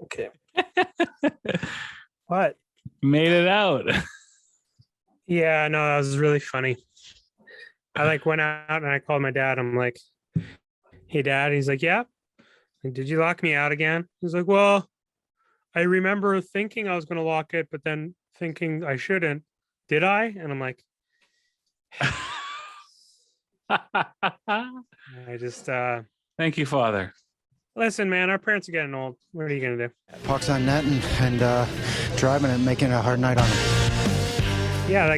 Okay. What? Made it out. Yeah, no, that was really funny. I went out and I called my dad. I'm like, "Hey, Dad." He's like, "Yeah." Like, "Did you lock me out again?" He's like, "Well, I remember thinking I was going to lock it, but then thinking I shouldn't. Did I?" And I'm like, I just Thank you, Father. listen, man. Our parents are getting old. What are you gonna do? Puck's on net and driving it, making it a hard night on him. Yeah,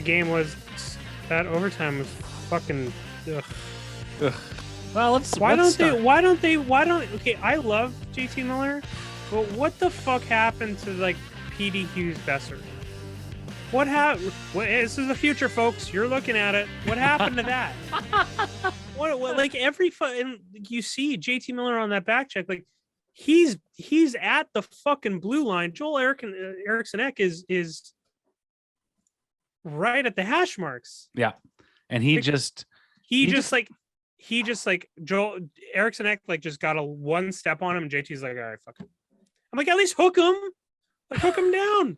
that overtime was fucking. Ugh. Ugh. Well, let's. Why don't okay, I love JT Miller, but what the fuck happened to PD Hughes Besser? What happened? This is the future, folks. You're looking at it. What happened to that? What and you see JT Miller on that back check, he's at the fucking blue line. Joel Eriksson Ek is right at the hash marks. Yeah, and he Joel Eriksson Ek just got a one step on him, and JT's like, all right, fuck him. I'm like, at least hook him, hook him down.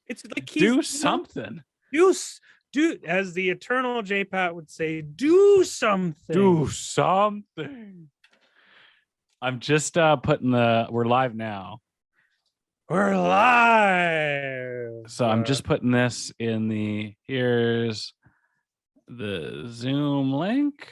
It's like do something. Do as the eternal J-Pat would say, do something. Do something. I'm just putting we're live now. We're live. So I'm just putting this in here's the Zoom link.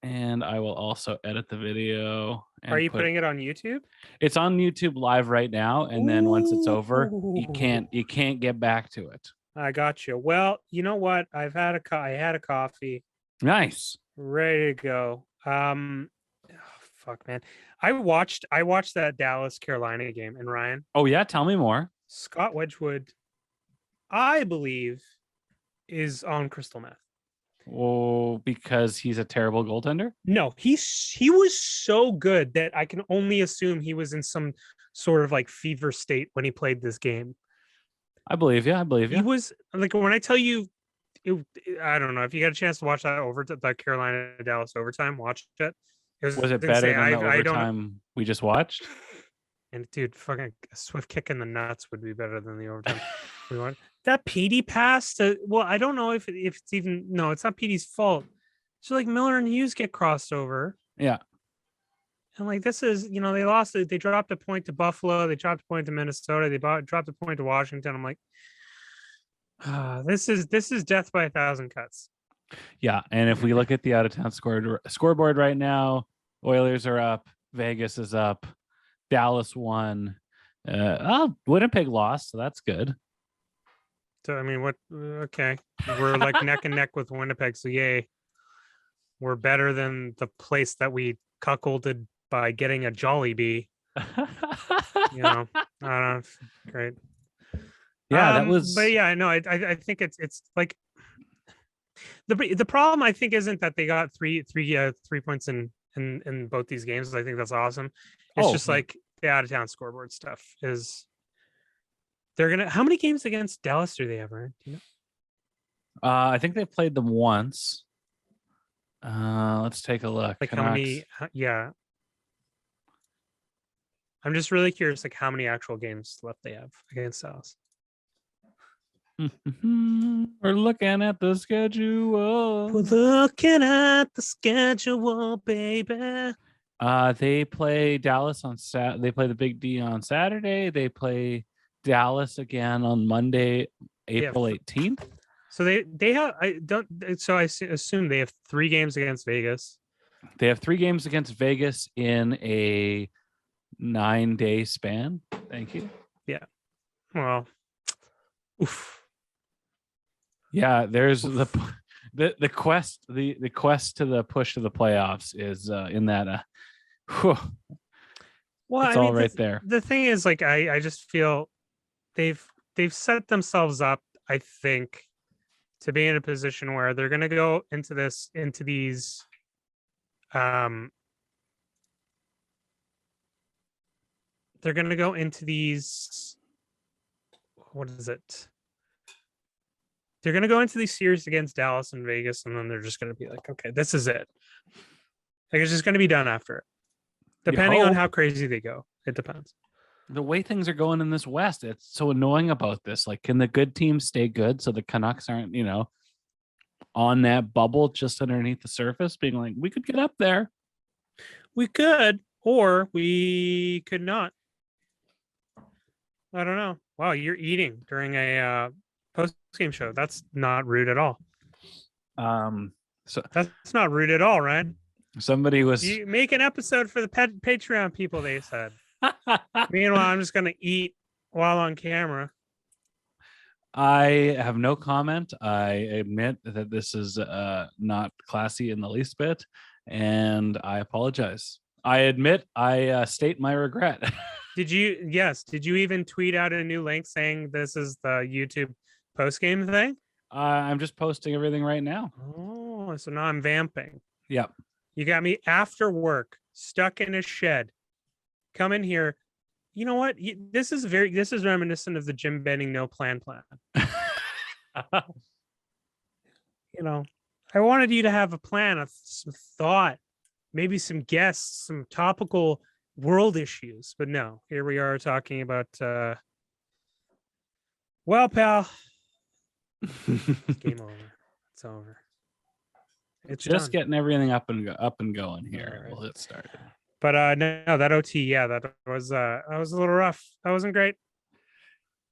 And I will also edit the video. Are you putting it on YouTube? It's on YouTube live right now. And then once it's over, you can't get back to it. I got you. Well, you know what? I had a coffee. Nice. Ready to go. Fuck, man. I watched that Dallas Carolina game, and Ryan. Oh yeah, tell me more. Scott Wedgwood, I believe, is on crystal meth. Oh, because he's a terrible goaltender? No, he was so good that I can only assume he was in some sort of fever state when he played this game. I believe you. He was when I tell you, I don't know if you got a chance to watch that Carolina Dallas overtime. Watch it. Was it better than the overtime we just watched? And dude, fucking a swift kick in the nuts would be better than the overtime we want. That PD pass I don't know if it's even it's not PD's fault. So Miller and Hughes get crossed over. Yeah. And this is, they lost it. They dropped a point to Buffalo. They dropped a point to Minnesota. They dropped a point to Washington. I'm like, this is death by 1,000 cuts. Yeah. And if we look at the out of town scoreboard right now, Oilers are up. Vegas is up. Dallas won. Winnipeg lost. So that's good. So, I mean, okay. We're neck and neck with Winnipeg. So yay. We're better than the place that we cuckolded by getting a Jollibee. I don't know. Great. Yeah, that was. But yeah, no, I think it's the problem. I think isn't that they got three points in both these games. I think that's awesome. It's just the out of town scoreboard stuff is. They're gonna. How many games against Dallas do they have? Right? Do you know? I think they played them once. Let's take a look. How many? Yeah. I'm just really curious, how many actual games left they have against Dallas. We're looking at the schedule. We're looking at the schedule, baby. They play Dallas on They play the Big D on Saturday. They play Dallas again on Monday, April 18th. So they have. I don't. So I assume they have 3 games against Vegas. They have 3 games against Vegas in a 9-day span. Thank you. Yeah. Well. Oof. Yeah, there's the quest. The quest to the push to the playoffs is in that. Well, it's all right there. The thing is, I just feel they've set themselves up, I think, to be in a position where they're going to go into these they're going to go into these what is it? They're going to go into these series against Dallas and Vegas, and then they're just going to be like, okay, this is it. Like it's just going to be done after it, depending on how crazy they go. It depends. The way things are going in this West, it's so annoying about this. Like, can the good teams stay good so the Canucks aren't, on that bubble just underneath the surface, being like, we could get up there. We could, or we could not. I don't know. Wow, you're eating during a post-game show. That's not rude at all. So that's not rude at all, right? Somebody was you make an episode for the Patreon people, they said. Meanwhile, I'm just gonna eat while on camera. I have no comment. I admit that this is not classy in the least bit, and I apologize. I admit I state my regret. Did you even tweet out a new link saying this is the YouTube post-game thing? I'm just posting everything right now. Oh, so now I'm vamping. Yep. You got me after work, stuck in a shed. Come in here. You know what? This is reminiscent of the Jim Benning no plan. I wanted you to have a plan, of some thought, maybe some guests, some topical world issues, but no, here we are talking about well, pal, it's game over. It's over. It's just done. Getting everything up and going here. Right. We'll get started. But no, that OT, yeah, that was a little rough. That wasn't great.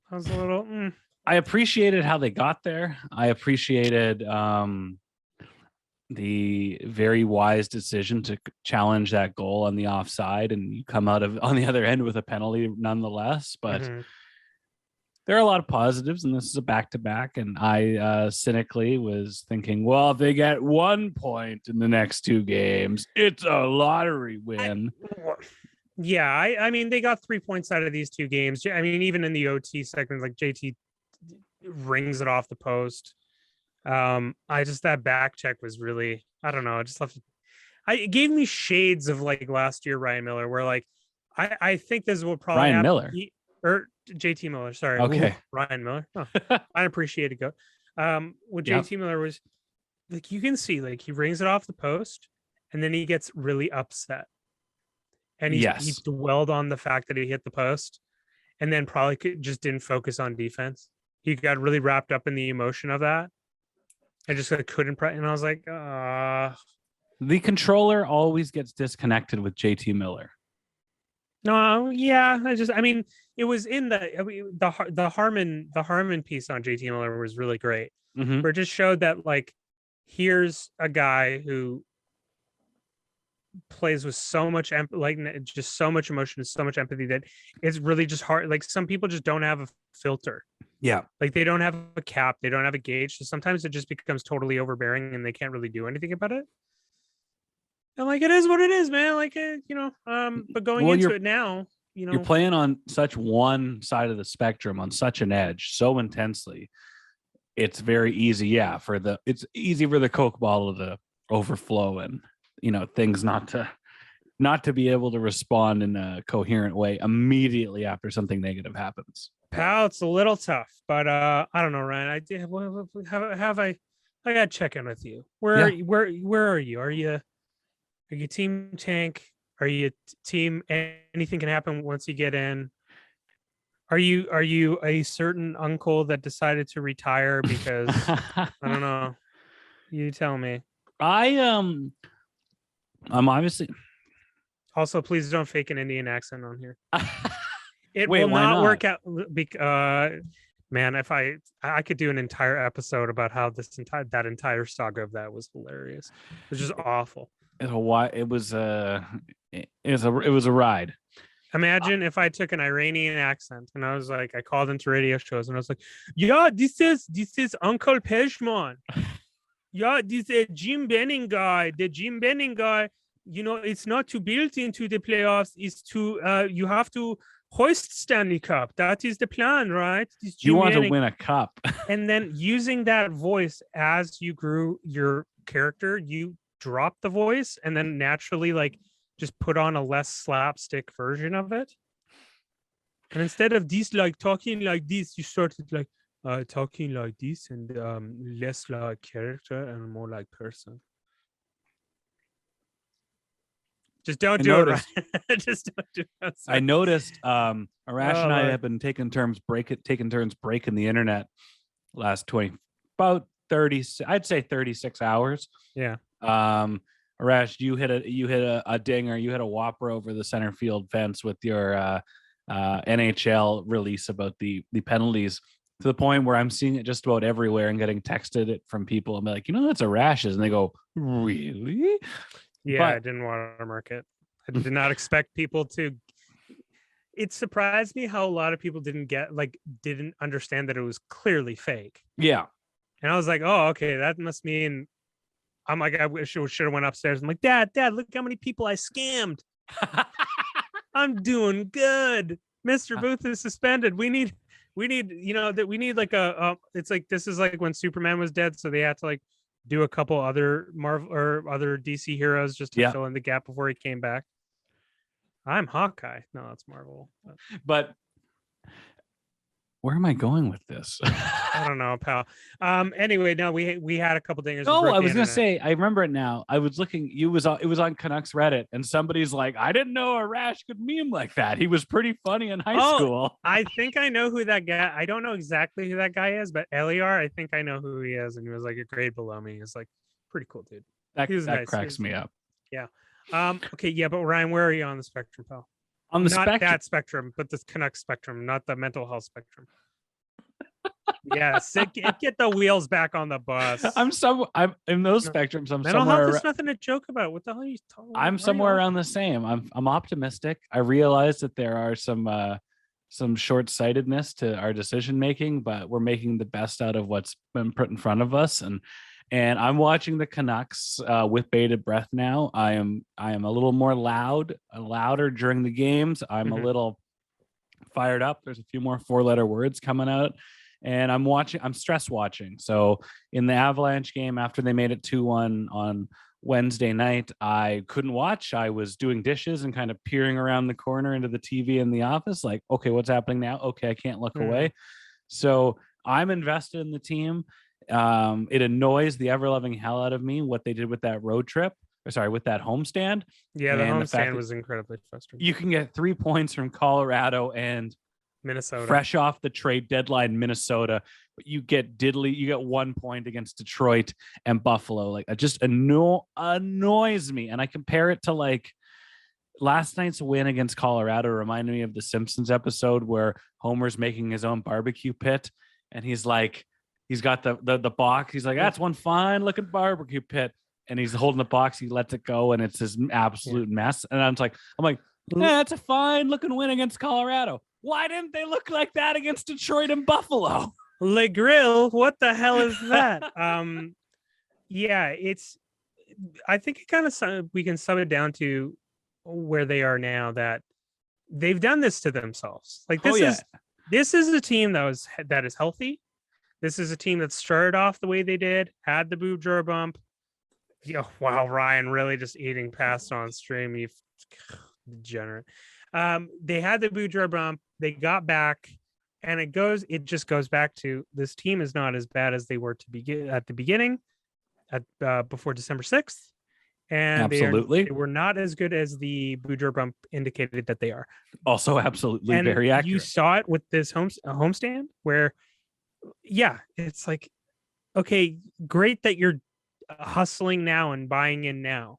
I was a little. I appreciated how they got there. I appreciated the very wise decision to challenge that goal on the offside, and you come out on the other end with a penalty nonetheless. But there are a lot of positives, and this is a back-to-back. And I cynically was thinking, well, if they get 1 point in the next 2 games, it's a lottery win. Yeah, I mean, they got 3 points out of these 2 games. I mean, even in the OT segment, like JT rings it off the post. That back check was really, I don't know, it gave me shades of like last year Ryan Miller, where like I think this will probably Ryan happen. Miller or JT Miller, sorry. Okay. Ryan Miller. Oh, I appreciate it. Go. What JT Miller was like, you can see like he rings it off the post and then he gets really upset. And he dwelled on the fact that he hit the post and then probably just didn't focus on defense. He got really wrapped up in the emotion of that. I just couldn't. And I was like, the controller always gets disconnected with JT Miller. No, yeah. I mean, it was in the Harmon piece on JT Miller was really great. Where it just showed that like, here's a guy who plays with so much just so much emotion, so much empathy that it's really just hard. Like some people just don't have a filter. Yeah. Like they don't have a cap, they don't have a gauge. So sometimes it just becomes totally overbearing and they can't really do anything about it. And like, it is what it is, man. Like, but going into it now, you're playing on such one side of the spectrum, on such an edge, so intensely. It's very easy. Yeah. It's easy for the Coke bottle to overflow and, things not to be able to respond in a coherent way immediately after something negative happens. Pal, it's a little tough, but I don't know, Ryan. I got to check in with you. Where are you? Are you team tank? Are you team anything can happen once you get in? Are you a certain uncle that decided to retire because I don't know? You tell me. I'm obviously. Also, please don't fake an Indian accent on here. It Wait, will not work out. Man, if I could do an entire episode about how that entire saga of that was hilarious. It was just awful. It was a ride. Imagine if I took an Iranian accent and I was like, I called into radio shows and I was like, yeah, this is Uncle Peshman. Yeah, this is Jim Benning guy. The Jim Benning guy, it's not to build into the playoffs. It's to you have to hoist Stanley Cup. That is the plan, right? You want to win a cup. And then using that voice as you grew your character, you drop the voice and then naturally like just put on a less slapstick version of it. And instead of this like talking like this, you started like talking like this and less like character and more like person. Just don't I do noticed- it, Ryan. Just don't do it. I noticed Arash and I Lord. have been taking turns breaking the internet last 20 about 30 I'd say 36 hours. Yeah. Arash, you hit a dinger, you hit a whopper over the center field fence with your NHL release about the penalties, to the point where I'm seeing it just about everywhere and getting texted it from people. I'm like, that's Arash's, and they go, really? Yeah, But- I didn't want to mark it. I did not expect people to. It surprised me how a lot of people didn't understand that it was clearly fake. Yeah. And I was like, oh, okay, that must mean. I'm like, I wish I should have went upstairs. I'm like, Dad, look how many people I scammed. I'm doing good. Mr. Booth is suspended. We need, that we need like it's like, this is like when Superman was dead. So they had to like do a couple other Marvel or other DC heroes just to fill in the gap before he came back. I'm Hawkeye. No, that's Marvel. But where am I going with this? I don't know, pal. Anyway, no, we had a couple dingers. No, I was gonna say, I remember it now. I was looking. It was on Canucks Reddit, and somebody's like, "I didn't know Arash could meme like that. He was pretty funny in high school." I think I know who that guy. I don't know exactly who that guy is, but Eliar, I think I know who he is, and he was like a grade below me. He's like pretty cool dude. That nice. cracks me up. Yeah. Okay. Yeah, but Ryan, where are you on the spectrum, pal? On the not spectrum, that spectrum, but the Canucks spectrum, not the mental health spectrum. Yes, get the wheels back on the bus. I'm in those spectrums. I'm mental somewhere. health is nothing to joke about. What the hell are you talking about? I'm somewhere around the same. I'm optimistic. I realize that there are some short-sightedness to our decision making, but we're making the best out of what's been put in front of us. And I'm watching the Canucks with bated breath now. I am a little more louder during the games. I'm a little fired up. There's a few more 4-letter words coming out, and I'm stress watching. So in the Avalanche game, after they made it 2-1 on Wednesday night, I couldn't watch. I was doing dishes and kind of peering around the corner into the TV in the office, like, okay, what's happening now? Okay, I can't look away. So I'm invested in the team. It annoys the ever-loving hell out of me what they did with that road trip. With that homestand. Yeah, the homestand was incredibly frustrating. You can get 3 points from Colorado and Minnesota, fresh off the trade deadline, Minnesota, but you get 1 point against Detroit and Buffalo. Like, it just annoys me. And I compare it to like last night's win against Colorado. Reminded me of the Simpsons episode where Homer's making his own barbecue pit, and he's like, he's got the box. He's like, that's one fine looking barbecue pit. And he's holding the box. He lets it go, and it's this absolute mess. And I'm like, that's a fine looking win against Colorado. Why didn't they look like that against Detroit and Buffalo? Le Grill, what the hell is that? Yeah, I think it kind of, we can sum it down to where they are now, that they've done this to themselves. Like, this is a team that is healthy. This is a team that started off the way they did, had the Boudreaux bump. Wow, Ryan really just eating past on stream, you degenerate. They had the Boudreaux bump, they got back, and it just goes back to, this team is not as bad as they were at the beginning, before December 6th. And absolutely, they were not as good as the Boudreaux bump indicated that they are. Also, absolutely, very accurate. You saw it with this homestand where, it's like, okay, great that you're hustling now and buying in now,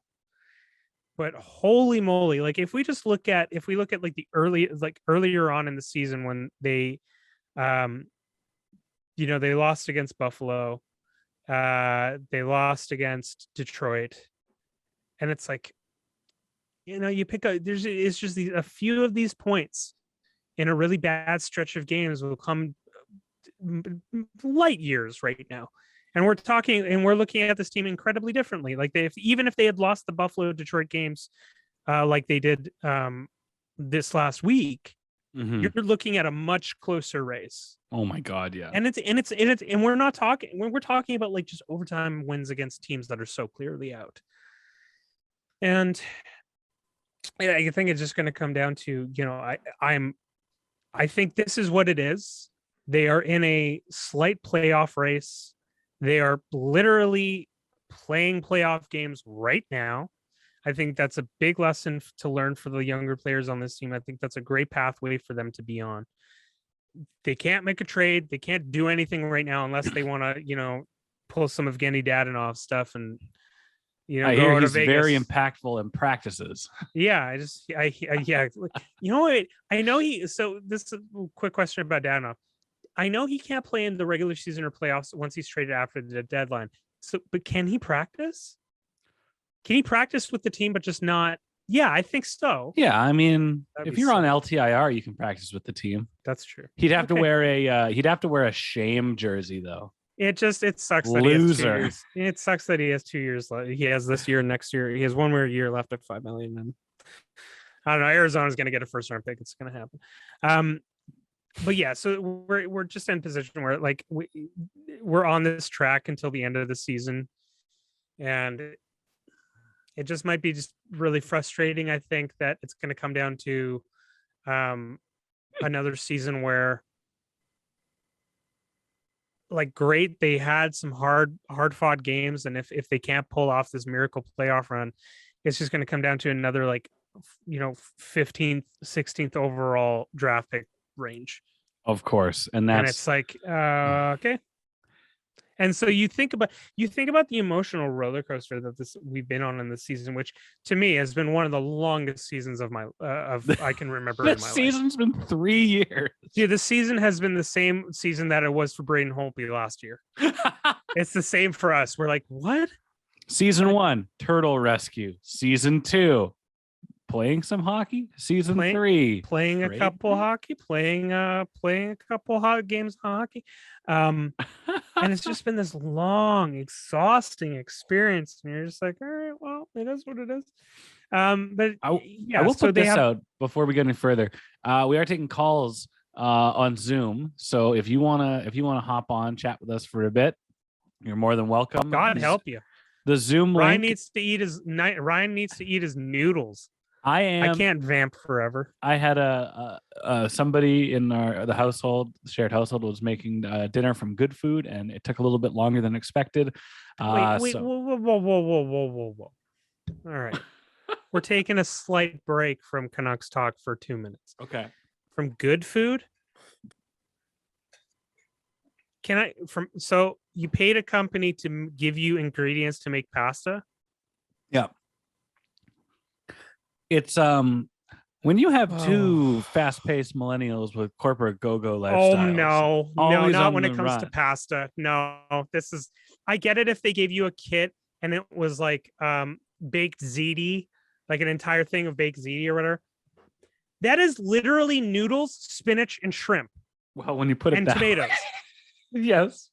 but holy moly, like, if we look at like the earlier on in the season when they they lost against Buffalo, they lost against Detroit, and it's like, you pick up, it's just a few of these points in a really bad stretch of games will come light years right now. And we're looking at this team incredibly differently. Like, even if they had lost the Buffalo Detroit games, like they did this last week, you're looking at a much closer race. Oh my God, yeah. And we're not talking, when we're talking about like just overtime wins against teams that are so clearly out. And I think it's just going to come down to, I think this is what it is. They are in a slight playoff race. They are literally playing playoff games right now. I think that's a big lesson to learn for the younger players on this team. I think that's a great pathway for them to be on. They can't make a trade. They can't do anything right now unless they want to, pull some of Genny Dadonov stuff and, I go hear out he's of Vegas. very impactful in practices. Yeah, yeah. You know what? I know so this is a quick question about Dadonov. I know he can't play in the regular season or playoffs once he's traded after the deadline. So, but can he practice? Can he practice with the team, but just not? Yeah, I think so. Yeah, I mean, That'd if be you're on sick. LTIR, you can practice with the team. That's true. He'd have to Okay. wear a shame jersey though. It sucks that Loser. he has 2 years. It sucks that he has 2 years left. He has this year, next year. He has 1 more year left at $5 million. And I don't know. Arizona's going to get a first round pick. It's going to happen. But yeah, so we're just in a position where like we're on this track until the end of the season, and it just might be just really frustrating. I think that it's going to come down to another season where, like, great, they had some hard fought games, and if they can't pull off this miracle playoff run, it's just going to come down to another 15th 16th overall draft pick range. Of course, and it's like okay. And so you think about the emotional roller coaster that we've been on in this season, which to me has been one of the longest seasons of my I can remember in my life. This season's been 3 years. Dude, this season has been the same season that it was for Braden Holtby last year. It's the same for us. We're like, what? Season 1, Turtle Rescue. Season 2, playing some hockey. Season 3, playing a couple hockey, playing a couple hot games of hockey. And it's just been this long, exhausting experience. And you're just like, all right, well, it is what it is. But I will put this out before we get any further. We are taking calls on Zoom. So if you wanna hop on, chat with us for a bit, you're more than welcome. God help you. The Zoom Ryan link. needs to eat his noodles. I can't vamp forever. I had somebody in the shared household was making dinner from Good Food, and it took a little bit longer than expected. Wait, whoa. All right. We're taking a slight break from Canucks talk for 2 minutes. Okay. From Good Food? So you paid a company to give you ingredients to make pasta? Yeah. It's when you have two fast-paced millennials with corporate go-go lifestyles. No, not when it comes to pasta. No, I get it if they gave you a kit and it was like baked ziti, like an entire thing of baked ziti or whatever. That is literally noodles, spinach, and shrimp. Well, when you put it and that tomatoes. Yes.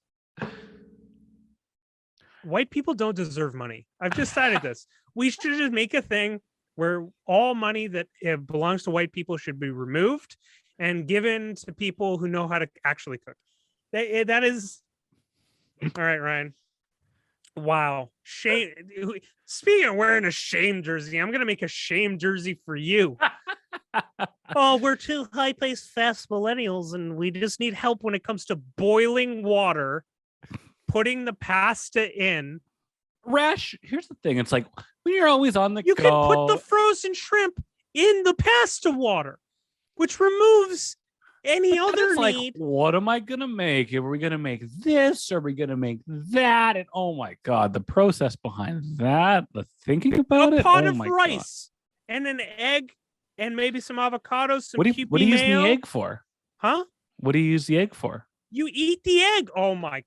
White people don't deserve money. I've decided this. We should just make a thing where all money that belongs to white people should be removed and given to people who know how to actually cook. That is all right, Ryan. Wow. Shame. Speaking of wearing a shame jersey, I'm going to make a shame jersey for you. Oh, we're two high-paced fast millennials and we just need help when it comes to boiling water, putting the pasta in. Rash, here's the thing. It's like when you're always on the go. You can put the frozen shrimp in the pasta water, which removes any other need. Like, what am I going to make? Are we going to make this? Are we going to make that? And oh my God, the process behind that, the thinking about it. A pot of rice and an egg and maybe some avocados, some what do you use the egg for? Huh? What do you use the egg for? You eat the egg. Oh my,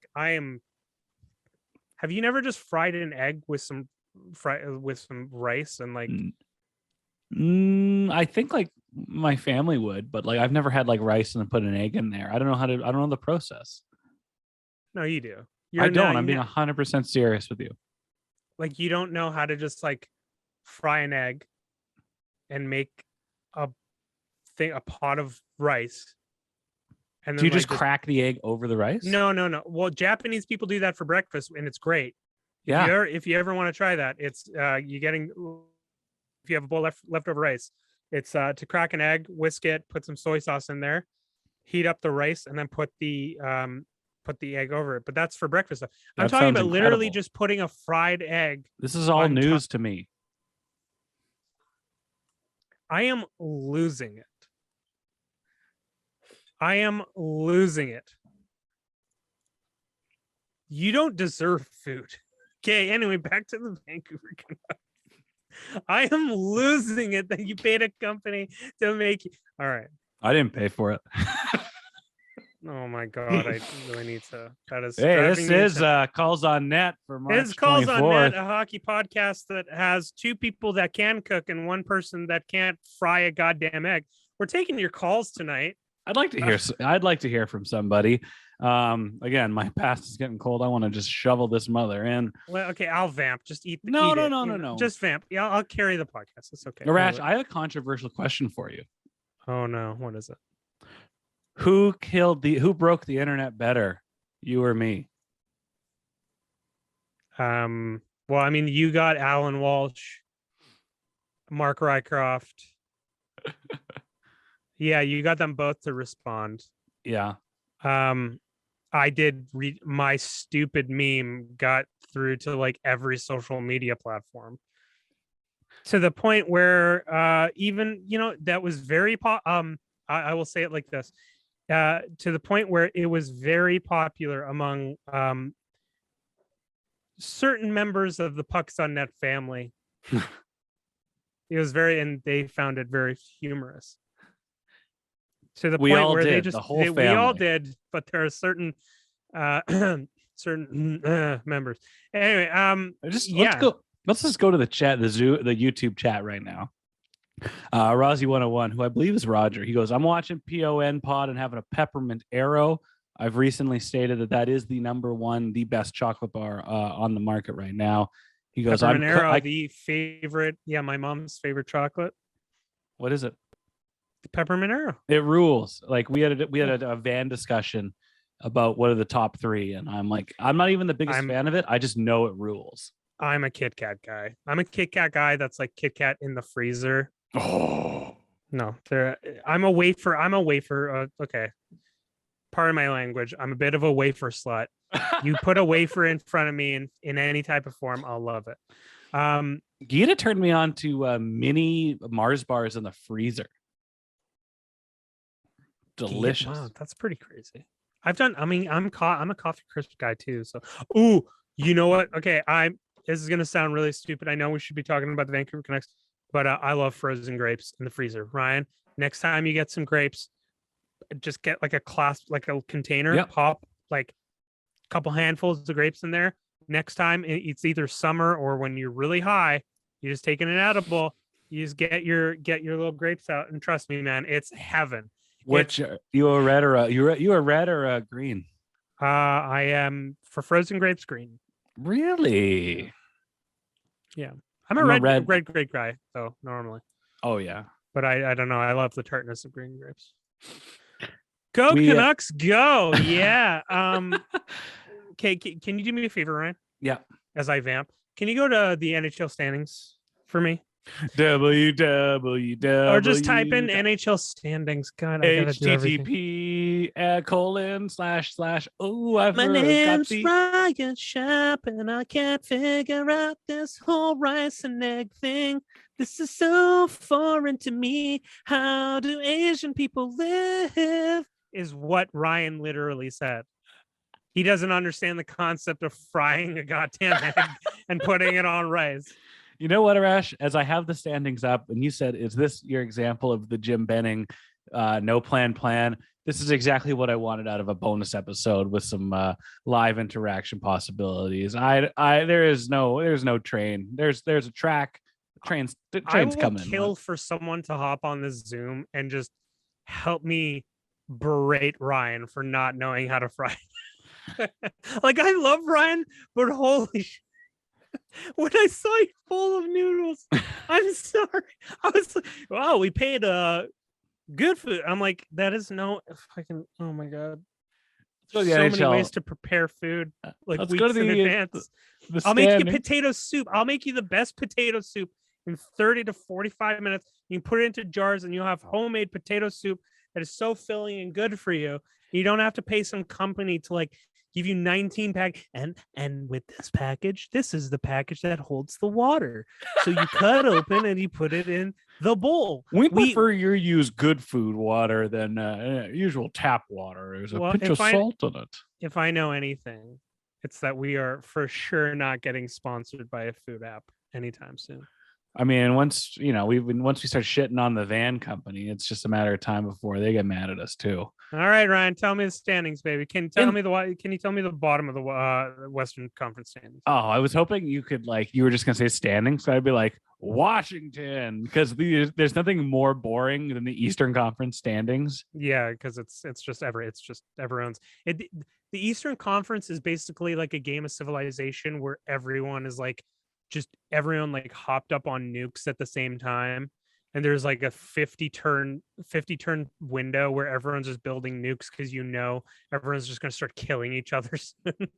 have you never just fried an egg with some rice and like? I think like my family would, but like I've never had like rice and then put an egg in there. I don't know the process. No, you do. I'm being 100% serious with you. Like you don't know how to just like fry an egg and make a pot of rice. And then do you just crack the egg over the rice? No. Well, Japanese people do that for breakfast, and it's great. Yeah. If you ever want to try that, it's if you have a bowl leftover rice, it's to crack an egg, whisk it, put some soy sauce in there, heat up the rice, and then put the egg over it. But that's for breakfast. I'm talking about literally just putting a fried egg. This is all news to me. I am losing it. I am losing it. You don't deserve food. Okay, anyway, back to the Vancouver Canucks. I am losing it that you paid a company to make you. All right. I didn't pay for it. Oh my god, I really need to. That is. Hey, this is Calls on Net for March 24th. This Calls on Net, a hockey podcast that has two people that can cook and one person that can't fry a goddamn egg. We're taking your calls tonight. I'd like to hear. I'd like to hear from somebody. Again, my past is getting cold. I want to just shovel this mother in. Well, okay, I'll vamp. Just eat. No. Just vamp. Yeah, I'll carry the podcast. It's okay. Arash, I have a controversial question for you. Oh no, what is it? Who broke the internet better, you or me? Well, I mean, you got Alan Walsh, Mark Rycroft. Yeah, you got them both to respond. Yeah. I did read my stupid meme got through to like every social media platform. To the point where even, that was very I will say it like this. To the point where it was very popular among certain members of the Pucks on Net family. It was and they found it very humorous. To the point where they just we all did, but there are certain members. Anyway, let's just go to the chat, the YouTube chat right now. Rozzy 101, who I believe is Roger. He goes, I'm watching PON pod and having a peppermint arrow. I've recently stated that is the number one, the best chocolate bar on the market right now. He goes, peppermint arrow, the favorite. Yeah, my mom's favorite chocolate. What is it? The peppermint arrow. It rules. Like we had a van discussion about what are the top three, and I'm like, I'm not even the biggest fan of it. I just know it rules. I'm a Kit Kat guy. I'm a Kit Kat guy that's like Kit Kat in the freezer. Oh no, I'm a wafer. Okay, pardon my language. I'm a bit of a wafer slut. You put a wafer in front of me in any type of form, I'll love it. Gita turned me on to mini Mars bars in the freezer. Delicious. Wow, that's pretty crazy. I'm a coffee crisp guy too. So, ooh, you know what? Okay, this is gonna sound really stupid. I know we should be talking about the Vancouver Canucks, but I love frozen grapes in the freezer. Ryan, next time you get some grapes, just get like a container, yep. Pop like a couple handfuls of grapes in there. Next time it's either summer or when you're really high, you're just taking an edible. You just get your little grapes out, and trust me, man, it's heaven. Which you a red or a red or a green? I am for frozen grapes green. Really? Yeah, I'm a red grape guy though normally. Oh yeah, but I don't know. I love the tartness of green grapes. Go Canucks, go! Yeah. Okay, can you do me a favor, Ryan? Yeah. As I vamp, can you go to the NHL standings for me? www. Or just type in NHL standings. God, I gotta do everything. http:// oh, I've My name's Ryan Sharp, and I can't figure out this whole rice and egg thing. This is so foreign to me. How do Asian people live? Is what Ryan literally said. He doesn't understand the concept of frying a goddamn egg and putting it on rice. You know what, Arash? As I have the standings up, and you said, is this your example of the Jim Benning no plan? This is exactly what I wanted out of a bonus episode with some live interaction possibilities. There's no train. There's a track. The train's coming. I will kill for someone to hop on this Zoom and just help me berate Ryan for not knowing how to fry. Like, I love Ryan, but holy shit. When I saw you full of noodles, I'm sorry. I was like, wow, we paid good food. I'm like, that is no fucking, oh my god. So many ways to prepare food, like weeks in advance. I'll make you potato soup. I'll make you the best potato soup in 30 to 45 minutes. You can put it into jars and you'll have homemade potato soup that is so filling and good for you. You don't have to pay some company to like give you 19 pack, and with this package, this is the package that holds the water. So you cut open and you put it in the bowl. We prefer you use good food water than usual tap water. There's a pinch of salt in it. If I know anything, it's that we are for sure not getting sponsored by a food app anytime soon. I mean, once we start shitting on the van company, it's just a matter of time before they get mad at us too. All right, Ryan, tell me the standings, baby. Can you tell me the bottom of the Western Conference standings? Oh, I was hoping you could you were just gonna say standings, so I'd be like Washington, because there's nothing more boring than the Eastern Conference standings. Yeah, because it's just everyone's. The Eastern Conference is basically like a game of Civilization where everyone is everyone hopped up on nukes at the same time, and there's like a 50 turn window where everyone's just building nukes because everyone's just going to start killing each other soon.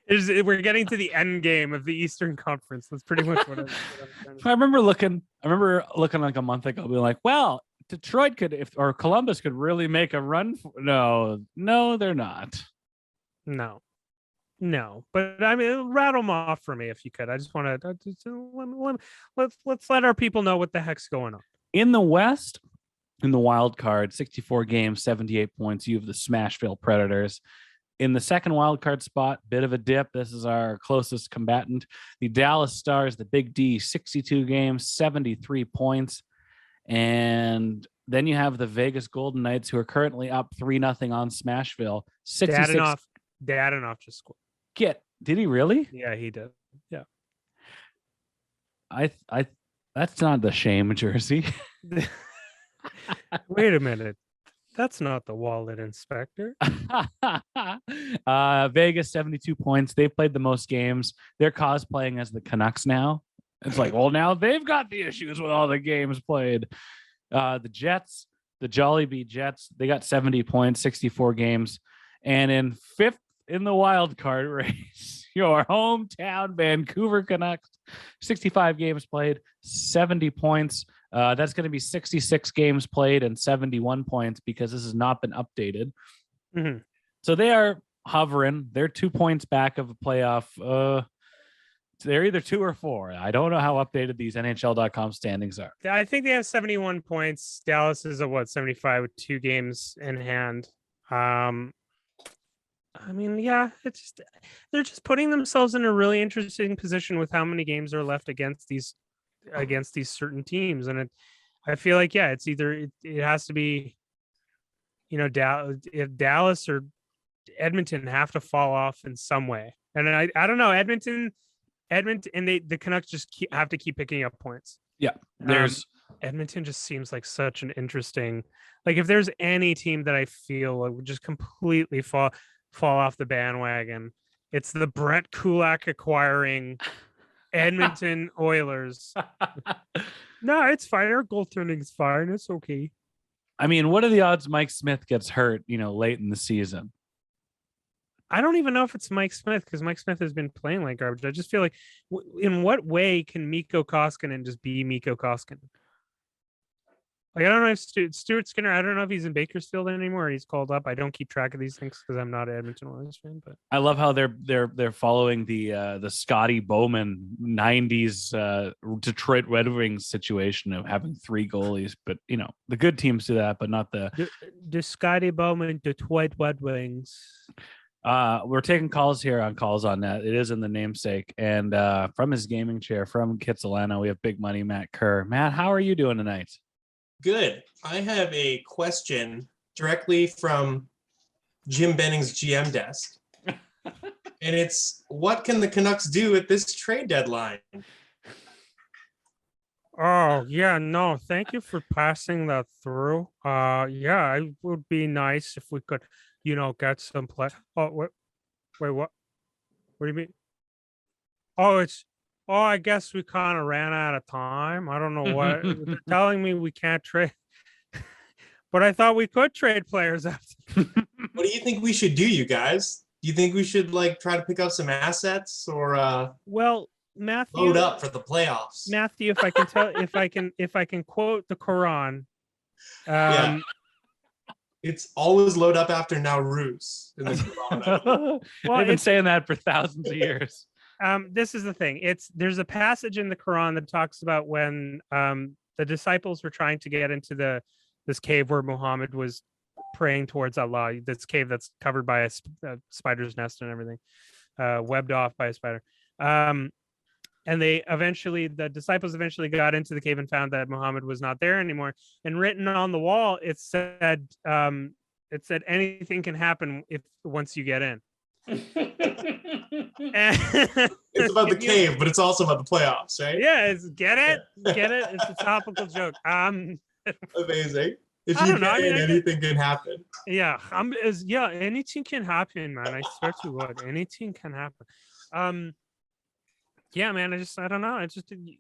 We're getting to the end game of the Eastern Conference. That's pretty much what I'm trying to say. I remember looking like a month ago, being like, well, Detroit or Columbus could really make a run. No, they're not. No, but I mean, rattle them off for me if you could. I just want to let's let our people know what the heck's going on. In the West, in the wild card, 64 games, 78 points. You have the Smashville Predators. In the second wild card spot, bit of a dip. This is our closest combatant, the Dallas Stars, the Big D, 62 games, 73 points. And then you have the Vegas Golden Knights, who are currently up 3-0 on Smashville. 66. Dadanoff just scored. Did he really? Yeah, he did. Yeah. I that's not the shame jersey. Wait a minute. That's not the wallet inspector. Vegas, 72 points. They've played the most games. They're cosplaying as the Canucks now. It's like, well, now they've got the issues with all the games played. The Jets, the Jollibee Jets, they got 70 points, 64 games. And in fifth in the wild card race, your hometown Vancouver Canucks, 65 games played, 70 points. That's going to be 66 games played and 71 points because this has not been updated. Mm-hmm. So they are hovering. They're 2 points back of a playoff. They're either 2 or 4. I don't know how updated these NHL.com standings are. I think they have 71 points. Dallas is 75 with 2 games in hand. I mean, yeah, they're just putting themselves in a really interesting position with how many games are left against these certain teams, and I feel like it's either it has to be, Dallas or Edmonton have to fall off in some way, and I don't know, Edmonton, and the Canucks just have to keep picking up points. Yeah, Edmonton just seems like such an interesting, if there's any team that I feel would just completely fall off the bandwagon, it's the Brett Kulak acquiring Edmonton Oilers. No, it's fine. Our goaltending's fine. It's okay. I mean, what are the odds Mike Smith gets hurt, late in the season? I don't even know if it's Mike Smith, because Mike Smith has been playing like garbage. I just feel like, in what way can Mikko Koskinen just be Mikko Koskinen? I don't know if Stuart Skinner, I don't know if he's in Bakersfield anymore or he's called up. I don't keep track of these things because I'm not an Edmonton Oilers fan. But I love how they're following the Scotty Bowman 90s Detroit Red Wings situation of having 3 goalies. But, the good teams do that, but not the Scotty Bowman Detroit Red Wings. We're taking calls here on Calls on Net. It is in the namesake. And from his gaming chair, from Kitsilano, we have big money Matt Kerr. Matt, how are you doing tonight? Good. I have a question directly from Jim Benning's GM desk. And it's, what can the Canucks do at this trade deadline? Oh, yeah, no, thank you for passing that through. Yeah, it would be nice if we could, get some play. Oh, wait, what? What do you mean? I guess we kind of ran out of time. I don't know what they're telling me we can't trade, but I thought we could trade players after. What do you think we should do, you guys? Do you think we should try to pick up some assets or well, Matthew, load up for the playoffs? Matthew, if I can quote the Quran, yeah. It's always load up after Nowruz in the Quran. Well, They've been saying that for thousands of years. This is the thing. There's a passage in the Quran that talks about when the disciples were trying to get into this cave where Muhammad was praying towards Allah. This cave that's covered by a spider's nest and everything, webbed off by a spider. And the disciples eventually got into the cave and found that Muhammad was not there anymore. And written on the wall, it said anything can happen once you get in. It's about the cave, but it's also about the playoffs, right? Yeah, get it. It's a topical joke. Amazing. If I you don't know, get in, anything can happen. Yeah, anything can happen, man. I swear to God, anything can happen. Yeah, man. I don't know.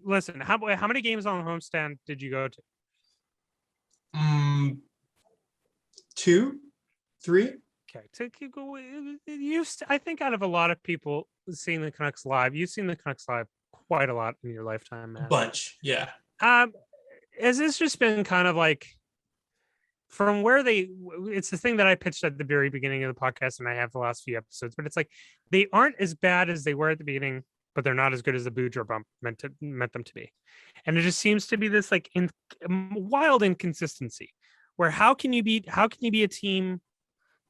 Listen. How many games on the homestand did you go to? 2, 3. Okay. I think out of a lot of people seeing the Canucks live, you've seen the Canucks live quite a lot in your lifetime, man. A bunch, yeah. Has this just been kind of like from where it's the thing that I pitched at the very beginning of the podcast, and I have the last few episodes, but it's like they aren't as bad as they were at the beginning, but they're not as good as the Boudreaux bump meant them to be. And it just seems to be this like wild inconsistency where how can you be a team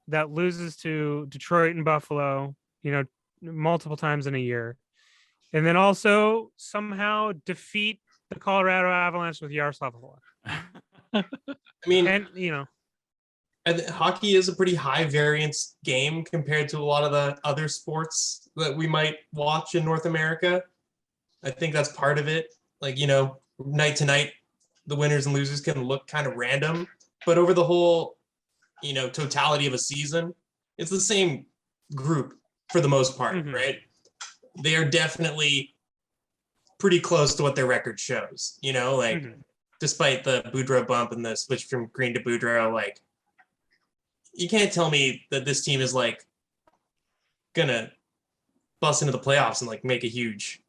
that loses to Detroit and Buffalo, multiple times in a year, and then also somehow defeat the Colorado Avalanche with Yaroslav Halak? I mean, and hockey is a pretty high variance game compared to a lot of the other sports that we might watch in North America. I think that's part of it. Like, night to night, the winners and losers can look kind of random, but over the whole, totality of a season, it's the same group for the most part, right? They are definitely pretty close to what their record shows, despite the Boudreaux bump and the switch from Green to Boudreaux, like, you can't tell me that this team is like gonna bust into the playoffs and like make a huge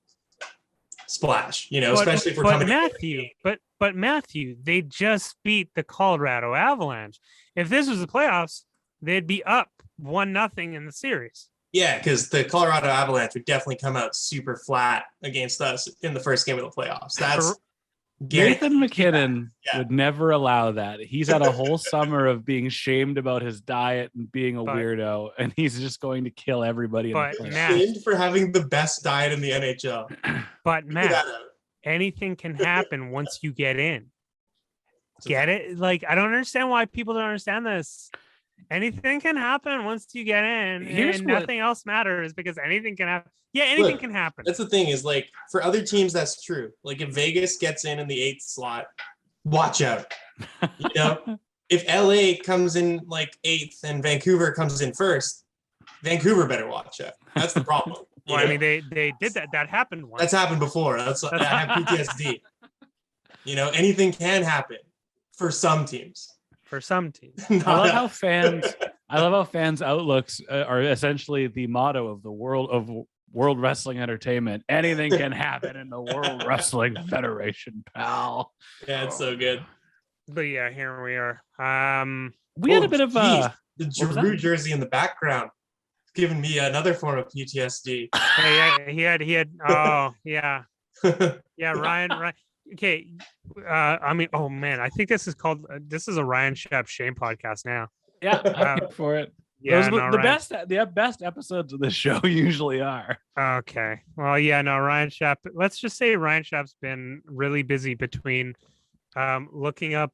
splash, especially if we're coming. But Matthew, they just beat the Colorado Avalanche. If this was the playoffs, they'd be up 1-0 in the series. Yeah, because the Colorado Avalanche would definitely come out super flat against us in the first game of the playoffs. That's Nathan McKinnon would never allow that. He's had a whole summer of being shamed about his diet and being a weirdo, and he's just going to kill everybody. Shamed for having the best diet in the NHL. But Matt, anything can happen once you get in. Get it? Like, I don't understand why people don't understand this. Anything can happen once you get in, and nothing else matters because anything can happen. Yeah, anything can happen. That's the thing is, like, for other teams, that's true. Like, if Vegas gets in the 8th slot, watch out. If LA comes in like 8th and Vancouver comes in 1st, Vancouver better watch out. That's the problem. Well, I mean, they did that. That happened once. That's happened before. I have PTSD. Anything can happen for some teams. For some teams. I love how fans' outlooks are essentially the motto of the World Wrestling Entertainment. Anything can happen in the World Wrestling Federation, pal. Yeah, it's so good. But yeah, here we are. We had a bit of the Giroux jersey in the background, giving me another form of PTSD. Yeah, he had. Oh yeah, yeah. Ryan. Okay, I mean, oh man, I think this is a Ryan Shepp Shane podcast now. Yeah, I'm here for it. Yeah, the best episodes of this show usually are. Okay, well, yeah, no, Ryan Shepp. Let's just say Ryan Shepp's been really busy between looking up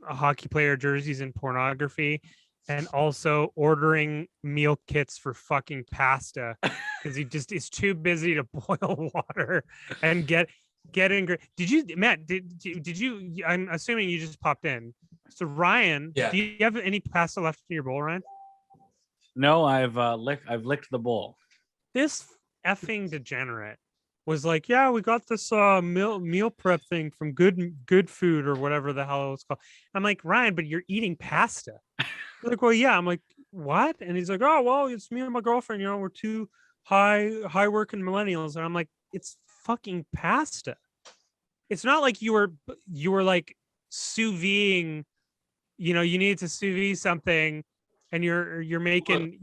hockey player jerseys and pornography, and also ordering meal kits for fucking pasta because he just is too busy to boil water and get in. Did you, Matt? Did you? I'm assuming you just popped in. So Ryan, do you have any pasta left in your bowl, Ryan? No, I've licked the bowl. This effing degenerate was like, yeah, we got this meal prep thing from good food or whatever the hell it was called. I'm like, Ryan, but you're eating pasta. He's like, well, yeah. I'm like, what? And he's like, oh, well, it's me and my girlfriend. We're two high working millennials. And I'm like, it's fucking pasta. It's not like you were like sous videing you need to sous vide something, and you're making,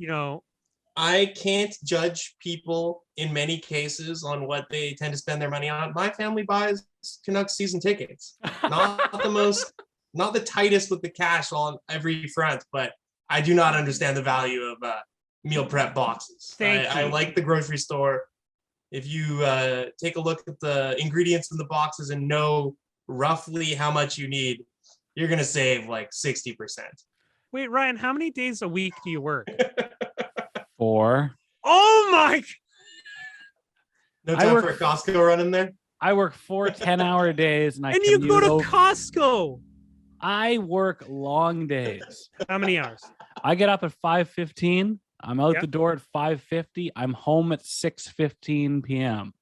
I can't judge people in many cases on what they tend to spend their money on. My family buys Canucks season tickets. Not the tightest with the cash on every front, but I do not understand the value of meal prep boxes. I like the grocery store. If you take a look at the ingredients in the boxes and know roughly how much you need, you're going to save like 60%. Wait, Ryan, how many days a week do you work? 4. Oh my! No time for a Costco run in there? I work 4 10-hour days, and you go to Costco. I work long days. How many hours? I get up at 5:15. I'm out the door at 5:50. I'm home at 6:15 p.m.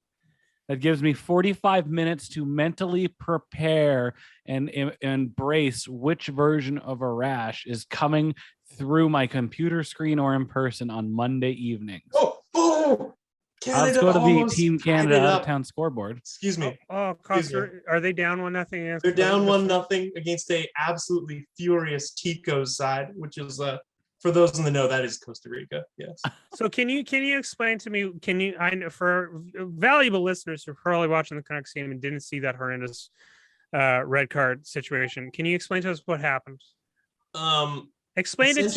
That gives me 45 minutes to mentally prepare and embrace which version of Arash is coming through my computer screen or in person on Monday evenings. Oh! Canada, let's go to the Team Canada out-of-town scoreboard. Excuse me. Costa, are they down 1-0? They're down 1-0 against a absolutely furious Tico's side, which is for those in the know, that is Costa Rica. Yes. So can you explain to me? For valuable listeners who are probably watching the Canucks game and didn't see that horrendous red card situation, can you explain to us what happened? Explain it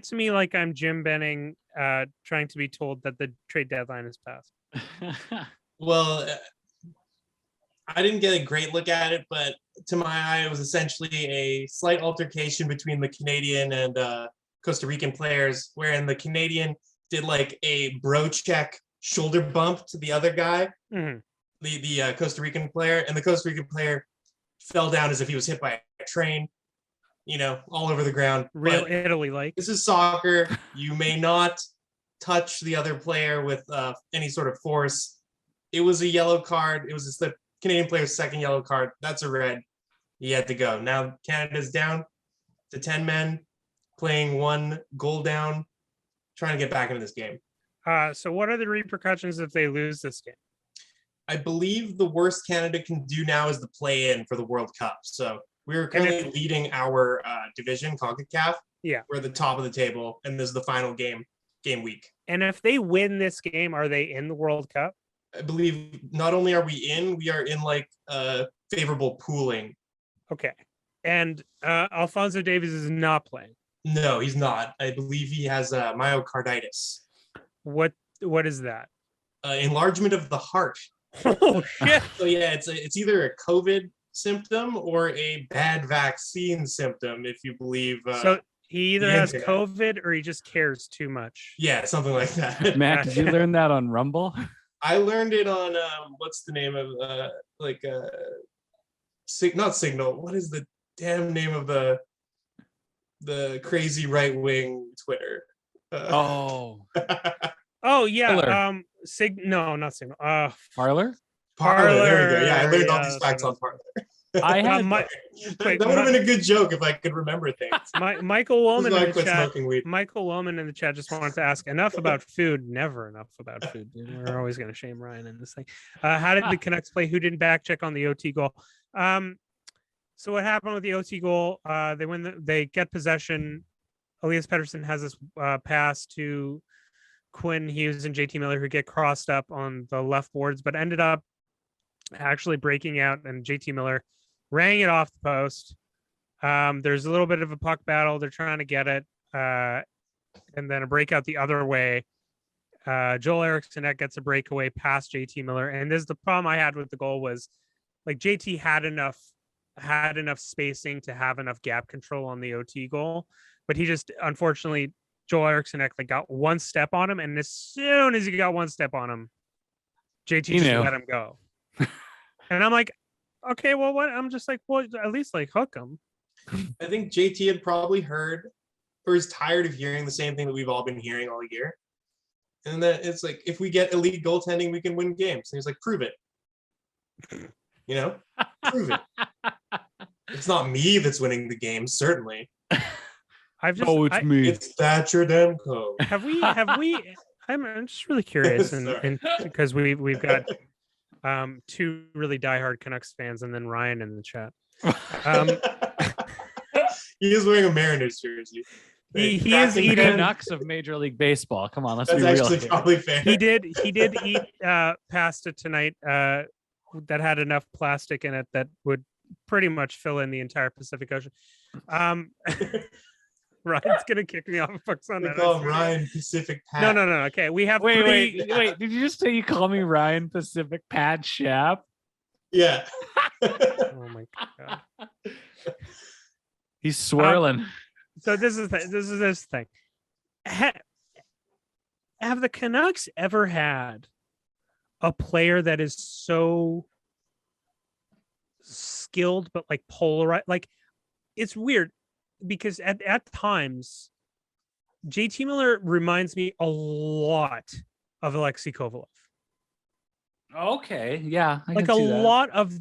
to me like I'm Jim Benning trying to be told that the trade deadline has passed. Well, I didn't get a great look at it, but to my eye, it was essentially a slight altercation between the Canadian and Costa Rican players, wherein the Canadian did like a bro check shoulder bump to the other guy, the Costa Rican player, and the Costa Rican player fell down as if he was hit by a train. All over the ground. Real Italy-like. This is soccer. You may not touch the other player with any sort of force. It was a yellow card. It was the Canadian player's second yellow card. That's a red. He had to go. Now Canada's down to 10 men, playing 1 goal down, trying to get back into this game. So what are the repercussions if they lose this game? I believe the worst Canada can do now is the play-in for the World Cup. So we're currently leading our division, CONCACAF. Yeah. We're at the top of the table, and this is the final game week. And if they win this game, are they in the World Cup? I believe not only are we are in like favorable pooling. Okay. And Alphonso Davies is not playing. No, he's not. I believe he has myocarditis. What is that? Enlargement of the heart. Oh shit. So yeah, it's either a COVID symptom or a bad vaccine symptom, if you believe. So he either has COVID or he just cares too much. Yeah, something like that. Matt, did you learn that on Rumble? I learned it on what's the name of not Signal. What is the damn name of the crazy right wing Twitter? Oh yeah. Parler. No, not Signal. Parler. Parler. There we go. Yeah, I learned all these facts on Parler. I had that would have been a good joke if I could remember things. Michael Woolman in the chat. Weed. Michael Woolman in the chat just wanted to ask enough about food. Never enough about food. We're always going to shame Ryan in this thing. How did the Canucks play? Who didn't back check on the OT goal? So what happened with the OT goal? They get possession. Elias Pettersson has this pass to Quinn Hughes and JT Miller, who get crossed up on the left boards, but ended up actually breaking out, and JT Miller rang it off the post. There's a little bit of a puck battle. They're trying to get it, and then a breakout the other way. Joel Eriksson gets a breakaway past JT Miller, and this is the problem I had with the goal was like JT had enough spacing to have enough gap control on the OT goal, but he just unfortunately Joel Eriksson got one step on him, and as soon as he got one step on him, JT just let him go. And I'm like, okay, well, what? I'm just like, well, at least hook him. I think JT had probably heard or is tired of hearing the same thing that we've all been hearing all year. And that it's like, if we get elite goaltending, we can win games. And he's like, prove it. Prove it. It's not me that's winning the game, certainly. It's me. It's Thatcher Demko. Have we? I'm just really curious, and because we've got 2 really diehard Canucks fans, and then Ryan in the chat. He is wearing a Mariners jersey. He is The eating. Canucks of Major League Baseball. Come on, let's That's be real actually here. probably fair. He did eat pasta tonight that had enough plastic in it that would pretty much fill in the entire Pacific Ocean. Ryan's gonna kick me off of books on We that. call him Ryan Pacific Pat. No. Okay, we have Wait. Did you just say you call me Ryan Pacific Pat Shap? Yeah. Oh my god. He's swirling. So this is this thing. Have the Canucks ever had a player that is so skilled but like polarized? Like, it's weird because at times JT Miller reminds me a lot of Alexei Kovalev. Okay, yeah, I Like can a see that. lot of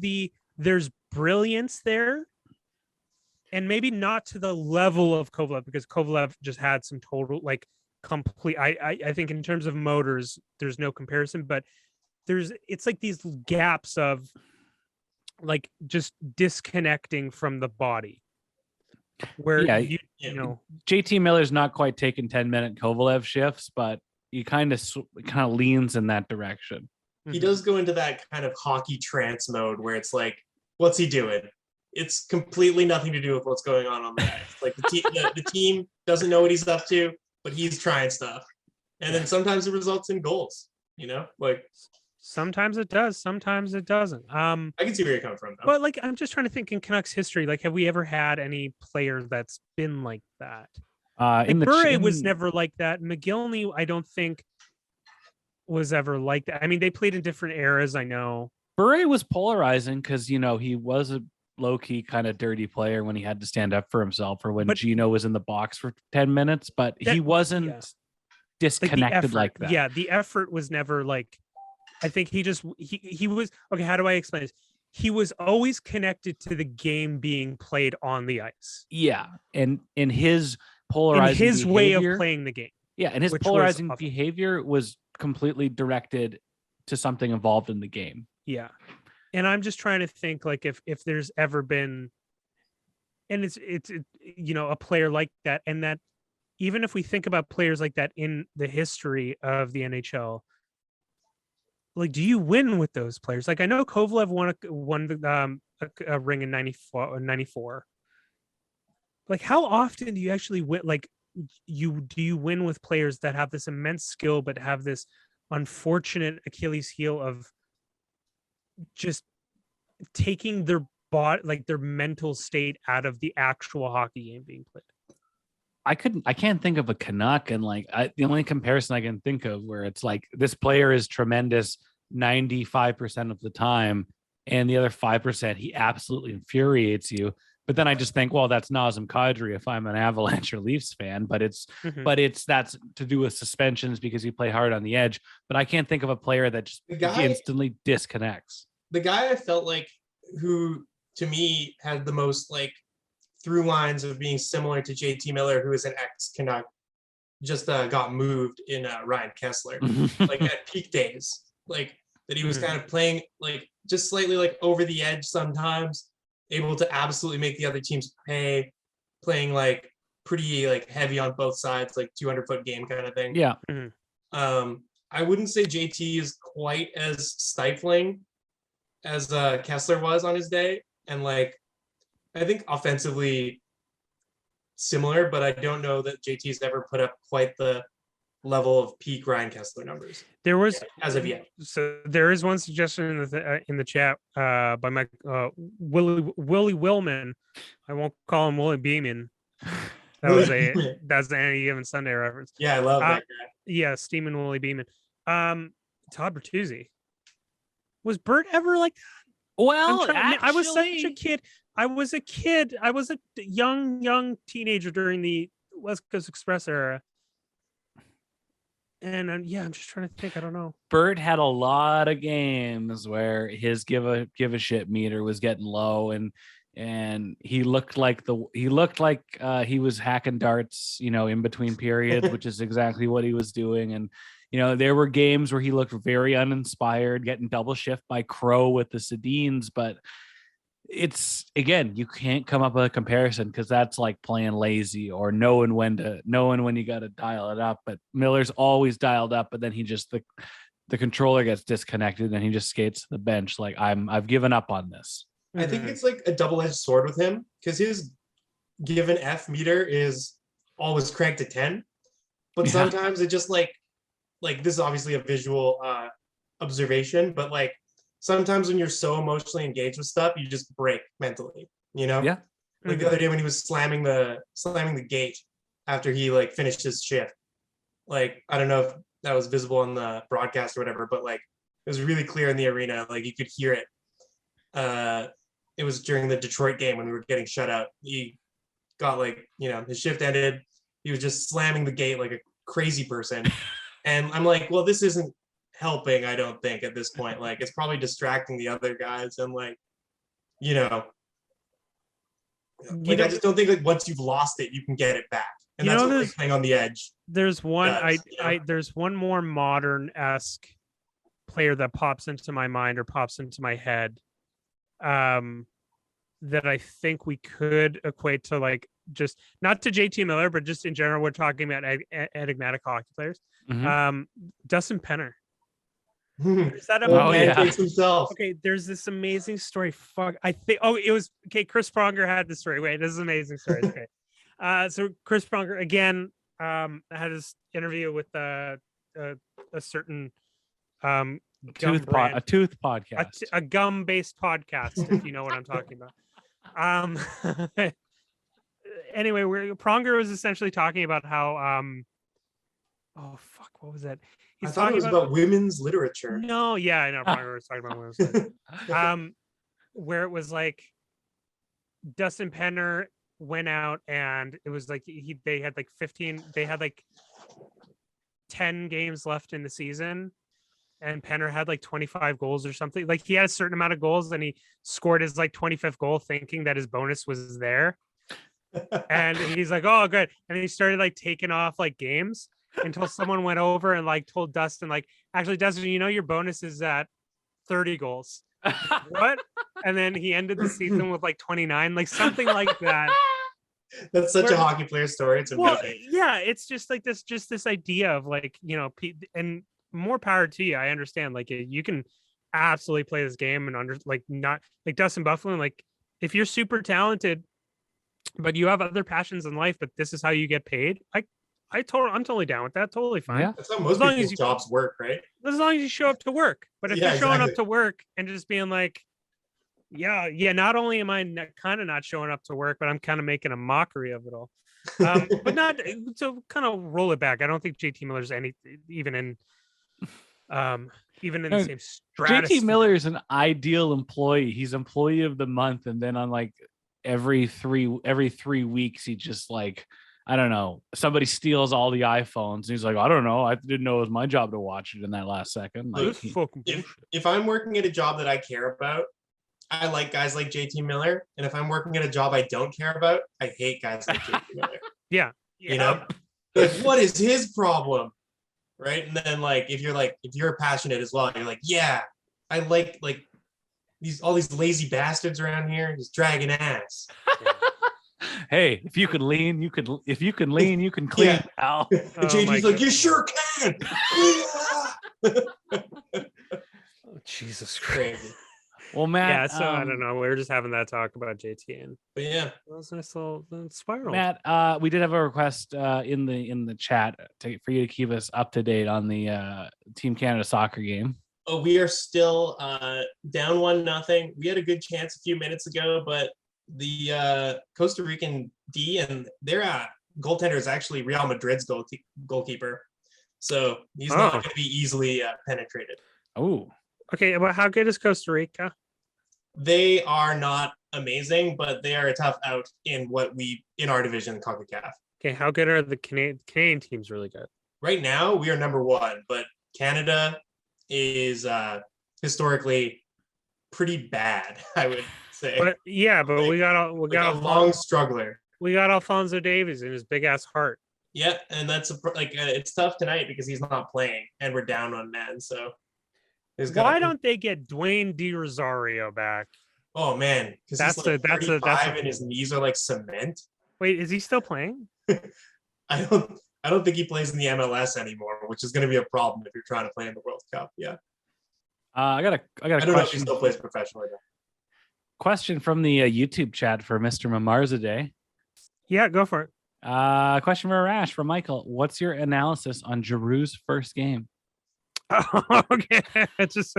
there's brilliance there, and maybe not to the level of Kovalev, because Kovalev just had some total like complete. I think in terms of motors, there's no comparison, but it's like these gaps of like just disconnecting from the body, where Yeah, you know JT Miller's not quite taking 10-minute Kovalev shifts, but he kind of leans in that direction. He does go into that kind of hockey trance mode where it's like, what's he doing? It's completely nothing to do with what's going on the ice. Like the team doesn't know what he's up to, but he's trying stuff. And then sometimes it results in goals, like sometimes it does, sometimes it doesn't. I can see where you're coming from, though. But like, I'm just trying to think in Canucks history, like, have we ever had any player that's been like that? Like, Bure was never like that. McGillney, I don't think was ever like that. I mean, they played in different eras, I know. Bure was polarizing because, he was a low-key kind of dirty player when he had to stand up for himself, or when Gino was in the box for 10 minutes, but he wasn't disconnected like that. Yeah, the effort was never like, I think he was, okay, how do I explain this? He was always connected to the game being played on the ice. Yeah, and in his polarizing his behavior, way of playing the game. Yeah, and his polarizing behavior was completely directed to something involved in the game. Yeah. And I'm just trying to think, like, if there's ever been, and it's a player like that, and that even if we think about players like that in the history of the NHL, like, do you win with those players? Like, I know Kovalev won a ring in 94. Like, how often do you actually win? Like, do you win with players that have this immense skill but have this unfortunate Achilles heel of just taking their body, like their mental state, out of the actual hockey game being played? I can't think of a Canuck, and like the only comparison I can think of where it's like this player is tremendous 95% of the time, and the other 5% he absolutely infuriates you. But then I just think, well, that's Nazem Kadri if I'm an Avalanche or Leafs fan, but that's to do with suspensions because you play hard on the edge. But I can't think of a player that just instantly disconnects. The guy I felt like who to me had the most like through lines of being similar to JT Miller, who is an ex-Canuck, just got moved in Ryan Kessler, like at peak days, like that he was kind of playing like just slightly like over the edge sometimes, able to absolutely make the other teams pay, playing like pretty like heavy on both sides, like 200-foot game kind of thing. Yeah. I wouldn't say JT is quite as stifling as Kessler was on his day, and like I think offensively similar, but I don't know that JT's ever put up quite the level of peak Ryan Kessler numbers. There was as of yet. So there is one suggestion in the chat by my Willie Willman. I won't call him Willie Beeman. That's the Any Given Sunday reference. Yeah, I love that guy. Yeah, Steamin' Willie Beeman. Todd Bertuzzi. Was Bert ever like that? Well, I was such a kid. I was a kid. I was a young teenager during the West Coast Express era. And I'm just trying to think. I don't know. Bert had a lot of games where his give a shit meter was getting low, and he looked like he was hacking darts, in between periods, which is exactly what he was doing. And there were games where he looked very uninspired, getting double shift by Crow with the Sedins, but it's again, you can't come up with a comparison because that's like playing lazy or knowing when you got to dial it up. But Miller's always dialed up, but then the controller gets disconnected and he just skates to the bench like I've given up on this. I think it's like a double-edged sword with him because his given F meter is always cranked to 10, but sometimes it just like this is obviously a visual observation, but like sometimes when you're so emotionally engaged with stuff, you just break mentally, Yeah. Like the other day when he was slamming the gate after he like finished his shift. Like, I don't know if that was visible on the broadcast or whatever, but like it was really clear in the arena, like you could hear it. It was during the Detroit game when we were getting shut out. He got like, his shift ended. He was just slamming the gate like a crazy person. And I'm like, well, this isn't helping, I don't think, at this point. Like, it's probably distracting the other guys. And like, I just don't think like once you've lost it, you can get it back. And that's what like playing on the edge. There's one there's one more modern-esque player that pops into my mind or pops into my head that I think we could equate to like just not to JT Miller, but just in general, we're talking about enigmatic hockey players. Dustin Penner. Is that himself? Okay, there's this amazing story. It was Chris Pronger had the story. Wait, this is an amazing story. Okay. So Chris Pronger again had his interview with a certain a tooth podcast, a gum-based podcast, if you know what I'm talking about. Anyway, Pronger was essentially talking about how what was that? I thought it was about women's literature. No, yeah, I know Pronger was talking about women's literature. Where it was like Dustin Penner went out and it was like they had like 10 games left in the season. And Penner had like 25 goals or something. Like he had a certain amount of goals and he scored his like 25th goal thinking that his bonus was there. And he's like, oh, good. And he started like taking off like games until someone went over and like told Dustin, like, actually, Dustin, your bonus is at 30 goals. What? And then he ended the season with like 29, like something like that. That's such a hockey player story. It's amazing. Yeah, it's just like this idea of like, and more power to you. I understand. Like you can absolutely play this game and not like Dustin Byfuglien. Like if you're super talented, but you have other passions in life, but this is how you get paid. I'm totally down with that. Totally fine. Yeah. That's how most people's jobs work, right? As long as you show up to work. But if you're showing up to work and just being like, yeah, not only am I kind of not showing up to work, but I'm kind of making a mockery of it all. But not to kind of roll it back. I don't think JT Miller's even in the same stratosphere. JT Miller is an ideal employee. He's employee of the month, and then on like every 3 weeks, he just like, I don't know, somebody steals all the iPhones. And he's like, I don't know, I didn't know it was my job to watch it in that last second. Like, if I'm working at a job that I care about, I like guys like JT Miller, and if I'm working at a job I don't care about, I hate guys like JT Miller. Yeah. Like, what is his problem? Right. And then like if you're passionate as well, you're like, yeah, I like all these lazy bastards around here just dragging ass. Hey, if you can lean, you can clean, yeah. pal. And JT's like, you sure can. Oh, Jesus Christ. Well, Matt. Yeah, so I don't know. We were just having that talk about JT, but yeah, that was a nice little spiral. Matt, we did have a request in the chat for you to keep us up to date on the Team Canada soccer game. Oh, we are still down 1-0. We had a good chance a few minutes ago, but the Costa Rican D and their goaltender is actually Real Madrid's goalkeeper, so he's not going to be easily penetrated. Oh. Okay, well, how good is Costa Rica? They are not amazing, but they are a tough out in our division, CONCACAF. Okay, how good are the Canadian teams? Really good. Right now, we are number 1, but Canada is historically pretty bad, I would say. But we got a long struggler. We got Alphonso Davies and his big ass heart. Yeah, and that's it's tough tonight because he's not playing, and we're down on man. So why don't they get Dwayne DiRosario back? Oh man, because he's like That's 35 and his knees are like cement. Wait, is he still playing? I don't think he plays in the MLS anymore, which is going to be a problem if you're trying to play in the World Cup. Yeah. I got a I don't know if he question. still plays professionally though. Question from the YouTube chat for Mr. Mamarzaday. Yeah, go for it. Question for Arash from Michael. What's your analysis on Giroux's first game? Okay, it's just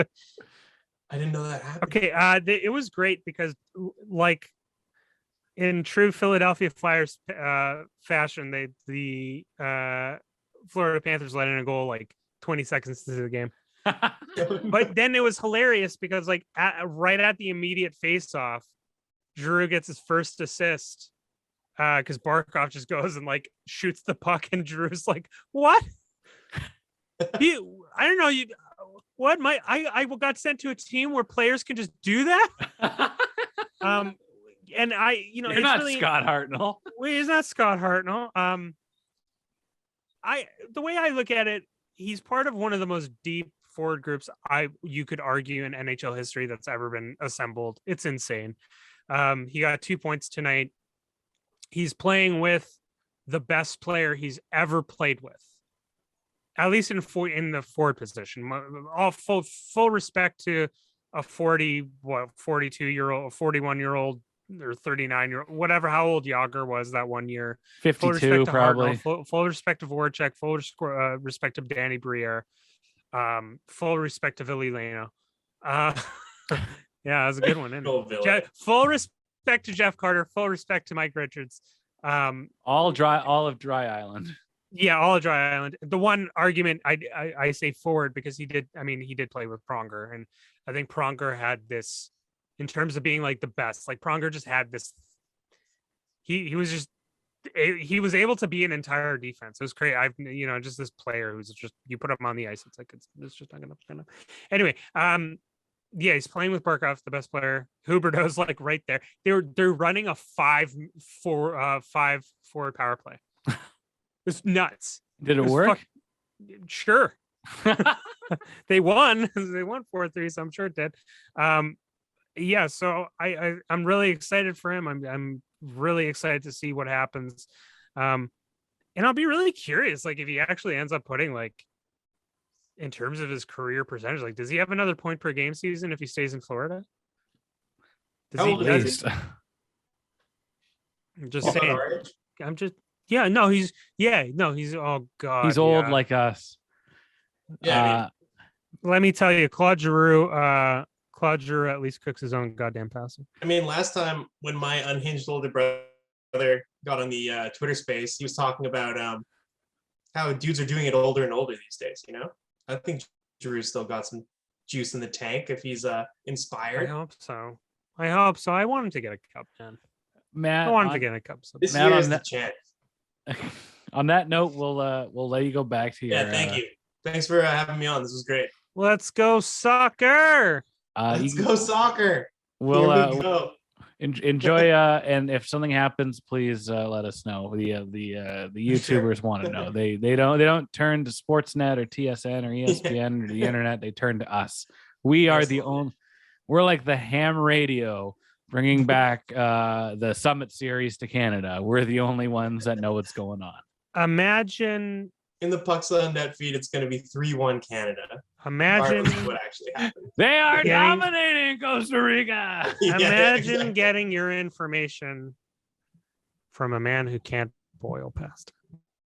I didn't know that happened. okay. It was great because, like, in true Philadelphia Flyers fashion, the Florida Panthers let in a goal like 20 seconds into the game. But then it was hilarious because, like, right at the immediate face-off, Giroux gets his first assist because Barkov just goes and like shoots the puck, and Giroux's like, "What? I don't know. What? I got sent to a team where players can just do that." And You're it's not really, Scott Hartnell. Wait, he's not Scott Hartnell. The way I look at it, he's part of one of the most deep forward groups you could argue in NHL history that's ever been assembled. It's insane. He got 2 points tonight. He's playing with the best player he's ever played with, at least in the forward position. All full respect to a 42-year-old, 41-year-old, or 39-year-old, whatever, how old Yager was that one year. 52 probably. Full respect to Voracek, full respect to Danny Briere, full respect to Ville Leno. Yeah, that was a good one. Full respect to Jeff Carter, full respect to Mike Richards. All of Dry Island. Yeah, all of Dry Island. The one argument I say forward because he did play with Pronger, and I think Pronger had this in terms of being like the best. Like Pronger just had this. He was able to be an entire defense. It was great. Just this player who's just, you put him on the ice, it's like it's just not gonna. Anyway, yeah, he's playing with Barkov, the best player. Huberdeau's like right there. They're running a 5-4 power play. It's nuts. Did it work? Sure. They won. They won 4-3, so I'm sure it did. Yeah, so I'm really excited for him. I'm really excited to see what happens. And I'll be really curious, like, if he actually ends up putting, like, in terms of his career percentage, like, does he have another point per game season if he stays in Florida? I'm just saying. He's oh god. He's old like us. Yeah. Let me tell you, Claude Giroux at least cooks his own goddamn pasta. I mean, last time when my unhinged older brother got on the Twitter space, he was talking about how dudes are doing it older and older these days. I think Giroux still got some juice in the tank if he's inspired. I hope so. I want him to get a cup, man. Matt, I want him to get a cup. This year is the chance. On that note, we'll let you go back to your. Yeah, thank you. Thanks for having me on. This was great. Let's go soccer. Let's go soccer. We'll go. Enjoy. And if something happens, please let us know. The YouTubers want to know. They don't turn to Sportsnet or TSN or ESPN or the internet. They turn to us. We are the only. We're like the ham radio, bringing back the Summit Series to Canada. We're the only ones that know what's going on. Imagine in the Pucks on Net feed, it's going to be 3-1 Canada. Imagine what actually happened. They are dominating Costa Rica. Imagine getting your information from a man who can't boil pasta.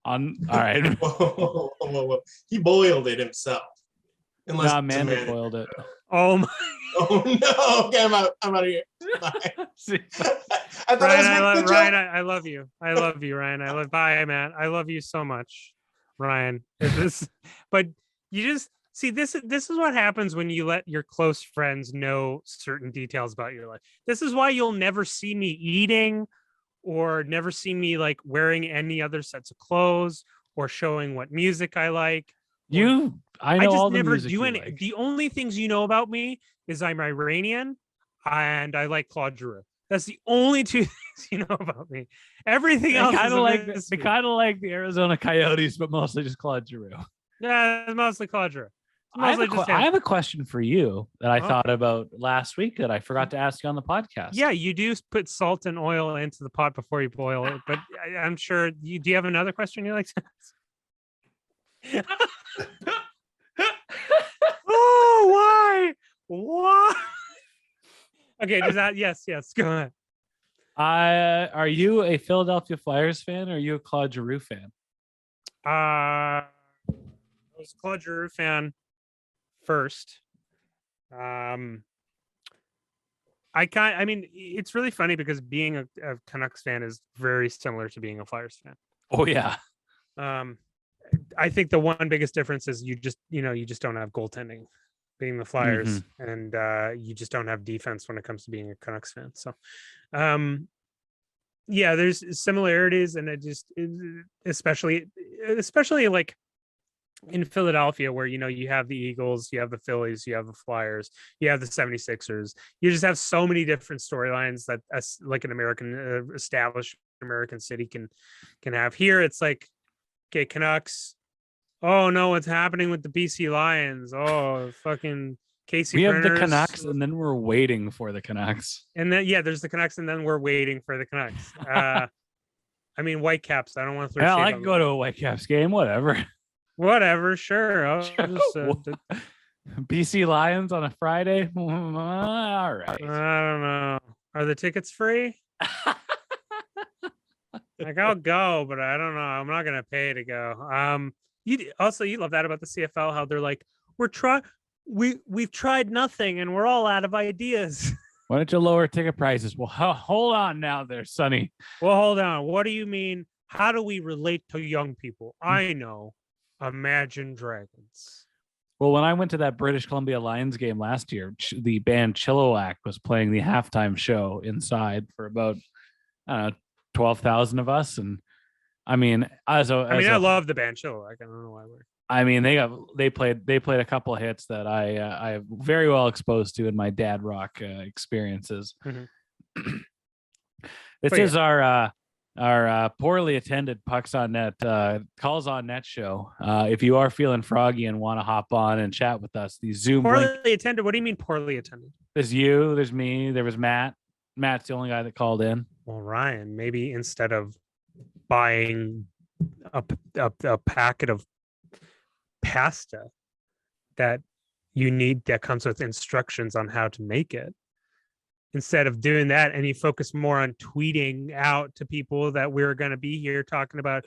All right. Whoa. He boiled it himself. Unless Amanda boiled it. Oh my. Oh no. Okay, I'm out of here. Bye. Ryan, I love you. I love you, Ryan. Bye, man. I love you so much, Ryan. But you just see this is what happens when you let your close friends know certain details about your life. This is why you'll never see me eating or never see me like wearing any other sets of clothes or showing what music I like. I know all the never music do any. like. The only things you know about me is I'm Iranian and I like Claude Giroux. That's the only two things you know about me. Everything else kind of like the Arizona Coyotes, but mostly just Claude Giroux. Yeah, it's mostly Claude Giroux. I have a question for you that I Oh. thought about last week that I forgot to ask you on the podcast. Yeah, you do put salt and oil into the pot before you boil it, but I'm sure you. Do you have another question you like to ask? Oh, why? Why? Okay, does that? Yes. Go ahead. Are you a Philadelphia Flyers fan or are you a Claude Giroux fan? I was a Claude Giroux fan first. I mean, it's really funny because being a Canucks fan is very similar to being a Flyers fan. Oh yeah. I think the one biggest difference is you just don't have goaltending being the Flyers, and you just don't have defense when it comes to being a Canucks fan. So, yeah, there's similarities, and especially like in Philadelphia, where you have the Eagles, you have the Phillies, you have the Flyers, you have the 76ers. You just have so many different storylines that like an American established American city can have. Here it's like, okay, Canucks, oh no, what's happening with the BC Lions? Oh, fucking Casey We have Printers. the Canucks and then we're waiting for the Canucks. And then there's the Canucks, and then we're waiting for the Canucks. I mean, Whitecaps, I don't want to throw shade I on can them. go to a Whitecaps game, whatever. Whatever, sure. I'll just, BC Lions on a Friday. All right. I don't know. Are the tickets free? Like, I'll go, but I don't know. I'm not gonna pay to go. You love that about the CFL, how they're like, we've tried nothing and we're all out of ideas. Why don't you lower ticket prices? Well, hold on now there, Sonny. Well, hold on. What do you mean? How do we relate to young people? I know. Imagine Dragons. Well, when I went to that British Columbia Lions game last year, the band Chilliwack was playing the halftime show inside for about 12,000 of us, and I mean, I love the band Chilliwack. I don't know why we're. I mean, they played a couple of hits that I very well exposed to in my dad rock experiences. Mm-hmm. This is our poorly attended Pucks on Net Calls on Net show. If you are feeling froggy and want to hop on and chat with us, the Zoom poorly attended. What do you mean poorly attended? There's you, there's me, there was Matt. Matt's the only guy that called in. Well, Ryan, maybe instead of buying a packet of pasta that comes with instructions on how to make it, instead of doing that, and you focus more on tweeting out to people that we're going to be here talking about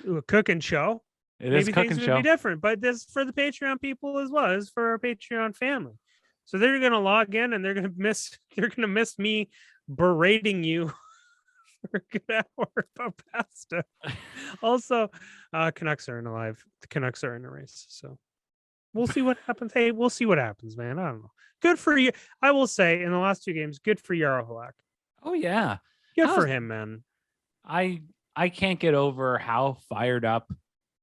a cooking show. Maybe things would be different, but this for the Patreon people as well as for our Patreon family. So they're going to log in and they're going to miss me berating you for a good hour about pasta. Also, Canucks aren't alive. The Canucks are in a race, so we'll see what happens. Hey, we'll see what happens, man. I don't know. Good for you. I will say, in the last two games, good for Jarro Halak. Oh yeah, good for him, man. I can't get over how fired up,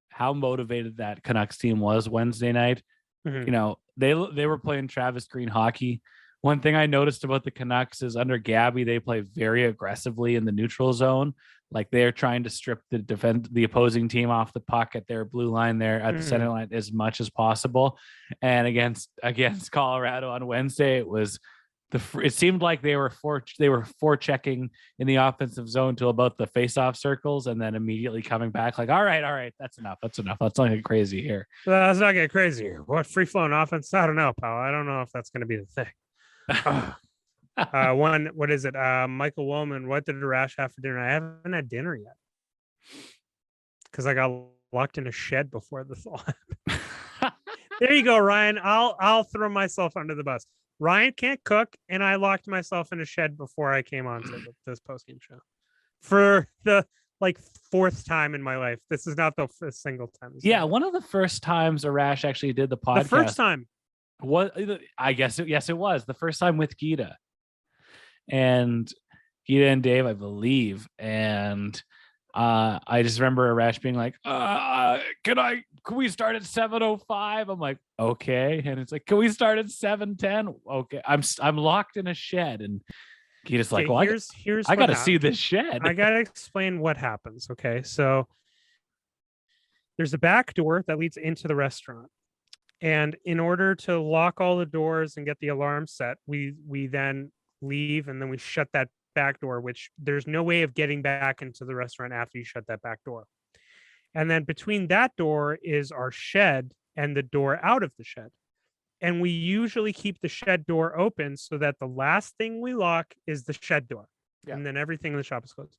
how motivated that Canucks team was Wednesday night. Mm-hmm. They were playing Travis Green hockey. One thing I noticed about the Canucks is under Gabby, they play very aggressively in the neutral zone. Like they're trying to strip the opposing team off the puck at their blue line there at the center line as much as possible. And against Colorado on Wednesday, it seemed like they were forechecking in the offensive zone to about the faceoff circles and then immediately coming back like, all right, that's enough. Let's not get crazy here. Let's not get crazy here. What free flowing offense? I don't know, pal. I don't know if that's going to be the thing. What is it? Michael Woolman, what did Arash have for dinner? I haven't had dinner yet because I got locked in a shed before this all happened. There you go, Ryan. I'll throw myself under the bus. Ryan can't cook, and I locked myself in a shed before I came on to this post-game show for the fourth time in my life. This is not the single time. Yeah, one of the first times Arash actually did the podcast. The first time. What I guess it was the first time with Gita and Dave, I believe. And I just remember Arash being like, can we start at 7:05? I'm like, okay. And it's like, can we start at 7:10? Okay. I'm locked in a shed. And Gita's like, well, here's I got to see this shed. I got to explain what happens. Okay. So there's a back door that leads into the restaurant. And in order to lock all the doors and get the alarm set, we then leave, and then we shut that back door, which there's no way of getting back into the restaurant after you shut that back door. And then between that door is our shed and the door out of the shed. And we usually keep the shed door open so that the last thing we lock is the shed door. Yeah. And then everything in the shop is closed.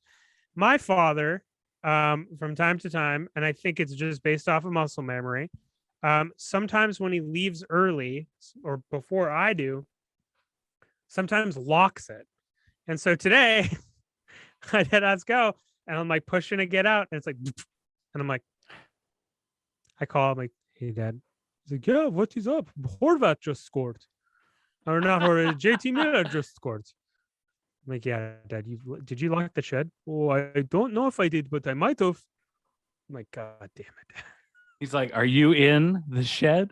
My father, from time to time, and I think it's just based off of muscle memory, sometimes when he leaves early or before I do, sometimes locks it. And so today I did us go, and I'm like pushing to get out, and it's like, and I'm like, I call him like, hey dad. He's like, yeah, what is up? Horvat just scored. Or not, or JT Miller just scored. I'm like, yeah, dad, did you lock the shed? Oh, I don't know if I did, but I might have. I'm like, God damn it. He's like, are you in the shed?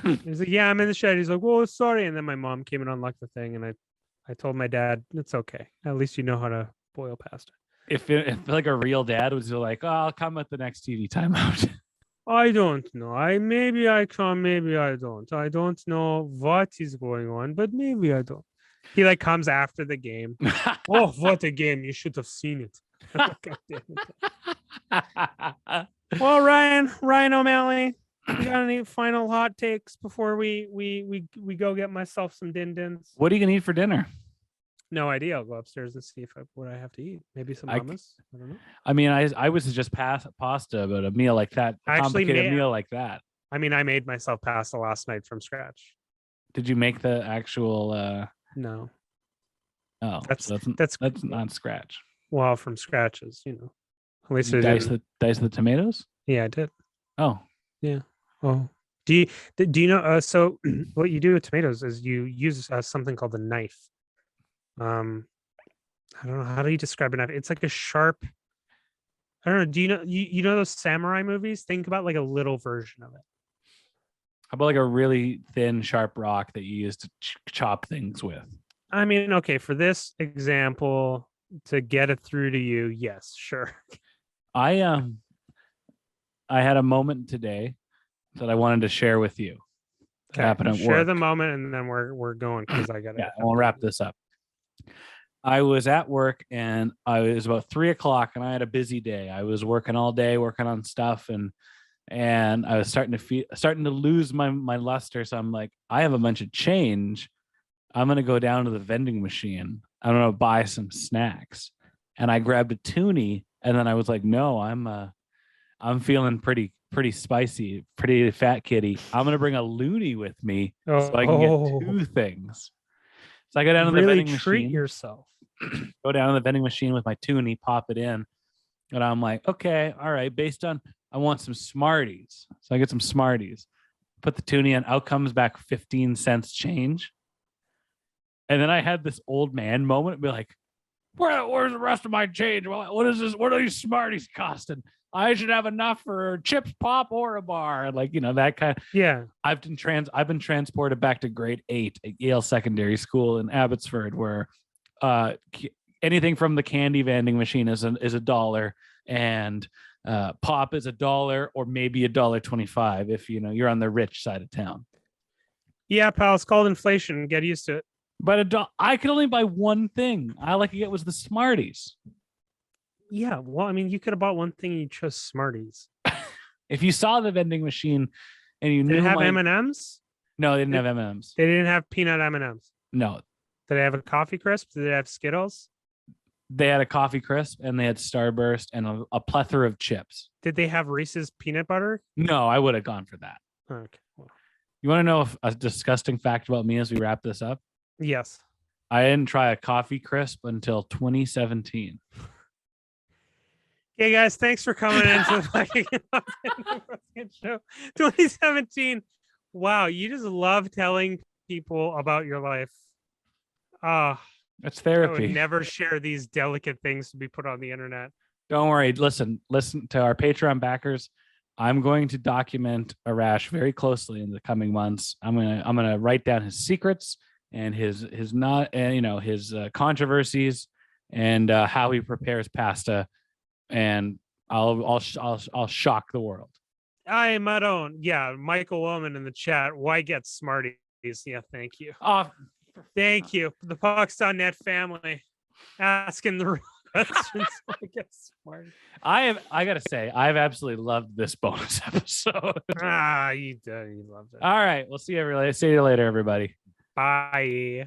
He's like, yeah, I'm in the shed. He's like, well, sorry. And then my mom came and unlocked the thing, and I told my dad, it's okay. At least you know how to boil pasta. If like a real dad was like, oh, I'll come at the next TV timeout. I don't know. Maybe I come, maybe I don't. I don't know what is going on, but maybe I don't. He like comes after the game. Oh, what a game! You should have seen it. God damn it. Well, Ryan O'Malley, you got any final hot takes before we go get myself some din-dins? What are you gonna eat for dinner? No idea. I'll go upstairs and see what I have to eat. Maybe some hummus. I don't know. I mean, I was just pasta, but a meal like that, a complicated meal like that. I mean, I made myself pasta last night from scratch. Did you make the actual? No. Oh, that's not scratch. Well, from scratches, you know. At least you dice the tomatoes. Yeah, I did. Oh, yeah. Oh, do you know? So what you do with tomatoes is you use something called a knife. I don't know, how do you describe a knife? It's like a sharp. I don't know. Do you know you know those samurai movies? Think about like a little version of it. How about like a really thin, sharp rock that you use to chop things with? I mean, okay, for this example, to get it through to you, yes, sure. I had a moment today that I wanted to share with you. Okay, happened at share work. the moment, and then we're going because I got. Yeah, I'll wrap this up. I was at work, and it was about 3:00, and I had a busy day. I was working all day, working on stuff, and I was starting to lose my luster. So I'm like, I have a bunch of change. I'm gonna go down to the vending machine. I'm gonna buy some snacks. And I grabbed a toonie, and then I was like, no, I'm feeling pretty spicy, pretty fat kitty. I'm gonna bring a loony with me so I can get two things. So I go down to the vending machine. Treat yourself. Go down to the vending machine with my toonie, pop it in, and I'm like, okay, all right. Based on, I want some Smarties, so I get some Smarties. Put the toonie in. Out comes back 15 cents change. And then I had this old man moment, be like, where's the rest of my change? What is this? What are these Smarties costing? I should have enough for chips, pop, or a bar. Like, you know, that kind of. Yeah. I've been transported back to grade 8 at Yale Secondary School in Abbotsford, where anything from the candy vending machine is $1, and pop is $1 or maybe $1.25 if you know you're on the rich side of town. Yeah, pal, it's called inflation. Get used to it. But I could only buy one thing. All I could get was the Smarties. Yeah, well, I mean, you could have bought one thing and you chose Smarties. If you saw the vending machine and you knew, did it have M&Ms? No, they didn't have M&Ms. They didn't have peanut M&Ms. No. Did they have a coffee crisp? Did they have Skittles? They had a coffee crisp, and they had Starburst and a plethora of chips. Did they have Reese's peanut butter? No, I would have gone for that. Okay. Well. You want to know a disgusting fact about me as we wrap this up? Yes. I didn't try a coffee crisp until 2017. Hey guys, thanks for coming into the show. 2017. Wow, you just love telling people about your life. That's therapy. I would never share these delicate things to be put on the internet. Don't worry. Listen to our Patreon backers. I'm going to document Arash very closely in the coming months. I'm gonna write down his secrets and his controversies and how he prepares pasta, and I'll shock the world. I don't. Yeah, Michael Wellman in the chat. Why get Smarties? Yeah, thank you. Oh, Thank you. The Pucks.net family asking the real questions. Why get Smarties? I gotta say, I've absolutely loved this bonus episode. You loved it. All right, we'll see you later, everybody. Bye.